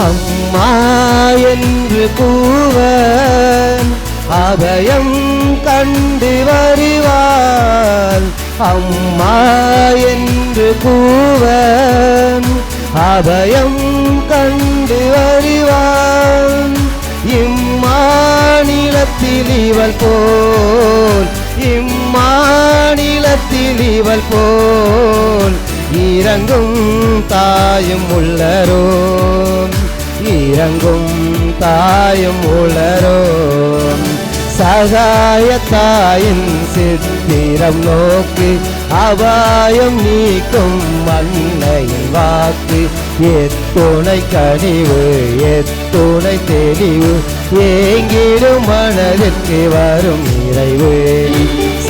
அம்மா என்று கூவன் அபயம் கண்டு வருவாள். அம்மா என்று கூவன் அபயம் கண்டு வருவாள். இம்மாநிலத்தில் இவள் போல், இம்மாநிலத்தில் இவள் போல் இறங்கும் தாயும் உள்ளரோ, இறங்கும் தாயும் உளரோ. சகாயத்தாயின் சித்திரம் நோக்கு, அபாயம் நீக்கும் அன்னையின் வாக்கு. எத்துணை கனிவு, எத்துணை தெளிவு, ஏங்கிடும் மனதிற்கு வரும் நிறைவு.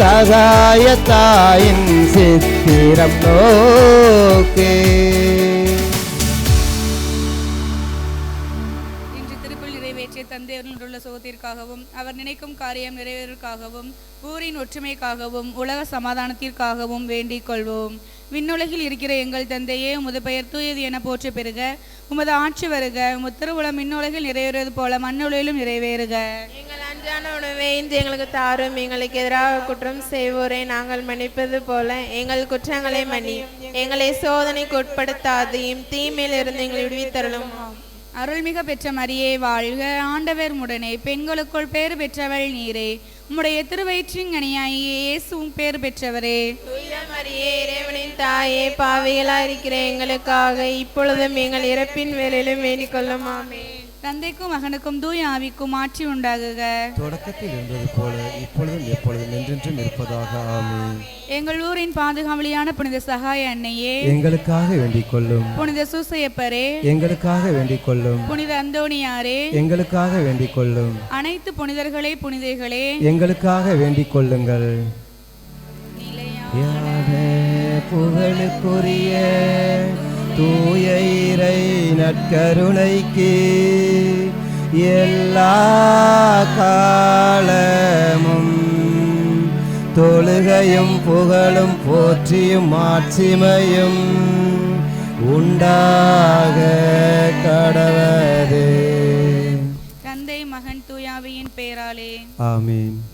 சகாயத்தாயின் சித்திரம் நோக்கு. தந்தையருள்ள சுகத்திற்காகவும் அவர் நினைக்கும் காரியம் நிறைவேறுவதற்காகவும் ஊரின் ஒற்றுமைக்காகவும் உலக சமாதானத்திற்காகவும் வேண்டிக் கொள்வோம். விண்ணுலகில் இருக்கிற எங்கள் தந்தையே, உமது பெயர் தூயது என போற்ற பெறுக. உமது ஆட்சி வருக. உமது திருவுளம் விண்ணுலகில் நிறைவேறுவது போல மண்ணுலகிலும் நிறைவேறுக. எங்கள் அன்றாட உணவை இன்று எங்களுக்கு தாரும். எங்களுக்கு எதிராக குற்றம் செய்வோரை நாங்கள் மன்னிப்பது போல எங்கள் குற்றங்களை மன்னியும். எங்களை சோதனைக்கு உட்படுத்தாதையும் தீமையில் இருந்து எங்களை விடுவித்தருளும். அருள்மிக பெற்ற மரியே வாழ்க. ஆண்டவர் உடனே பெண்களுக்குள் பேறு பெற்றவள் நீரே. உம்முடைய திருவயிற்றிங்கனியாகிய இயேசுவும் பேறு பெற்றவரே. தூய மரியே, இறைவனின் தாயே, பாவிகளாயிருக்கிற எங்களுக்காக இப்பொழுதும் எங்கள் இறப்பின் வேளையிலும் வேண்டிக் கொள்ளும். ஆமென். தந்தைக்கும் மகனுக்கும் தூய ஆவிக்கும் ஆட்சி உண்டாகுக. தொடக்கத்தில் இருந்தது போல இப்பொழுதும் எப்பொழுதும் என்றென்றும் இருப்பதாக. ஆமென். எங்கள் ஊரின் பாதுகாவலியான புனித சகாய அன்னையே, எங்களுக்காக வேண்டிக் கொள்ளும். புனித சூசையப்பரே, எங்களுக்காக வேண்டிக் கொள்ளும். புனித அந்தோணியாரே, எங்களுக்காக வேண்டிக் கொள்ளும். அனைத்து புனிதர்களே, புனிதைகளே, எங்களுக்காக வேண்டிக் கொள்ளுங்கள். புகழுக்குரிய தூய இறை நற்கருணைக்கு எல்லா காலமும் தொழுகையும் புகழும் போற்றியும் மாட்சிமையும் உண்டாக கடவது. தந்தை மகன் தூயாவியின் பெயராலே. ஆமென்.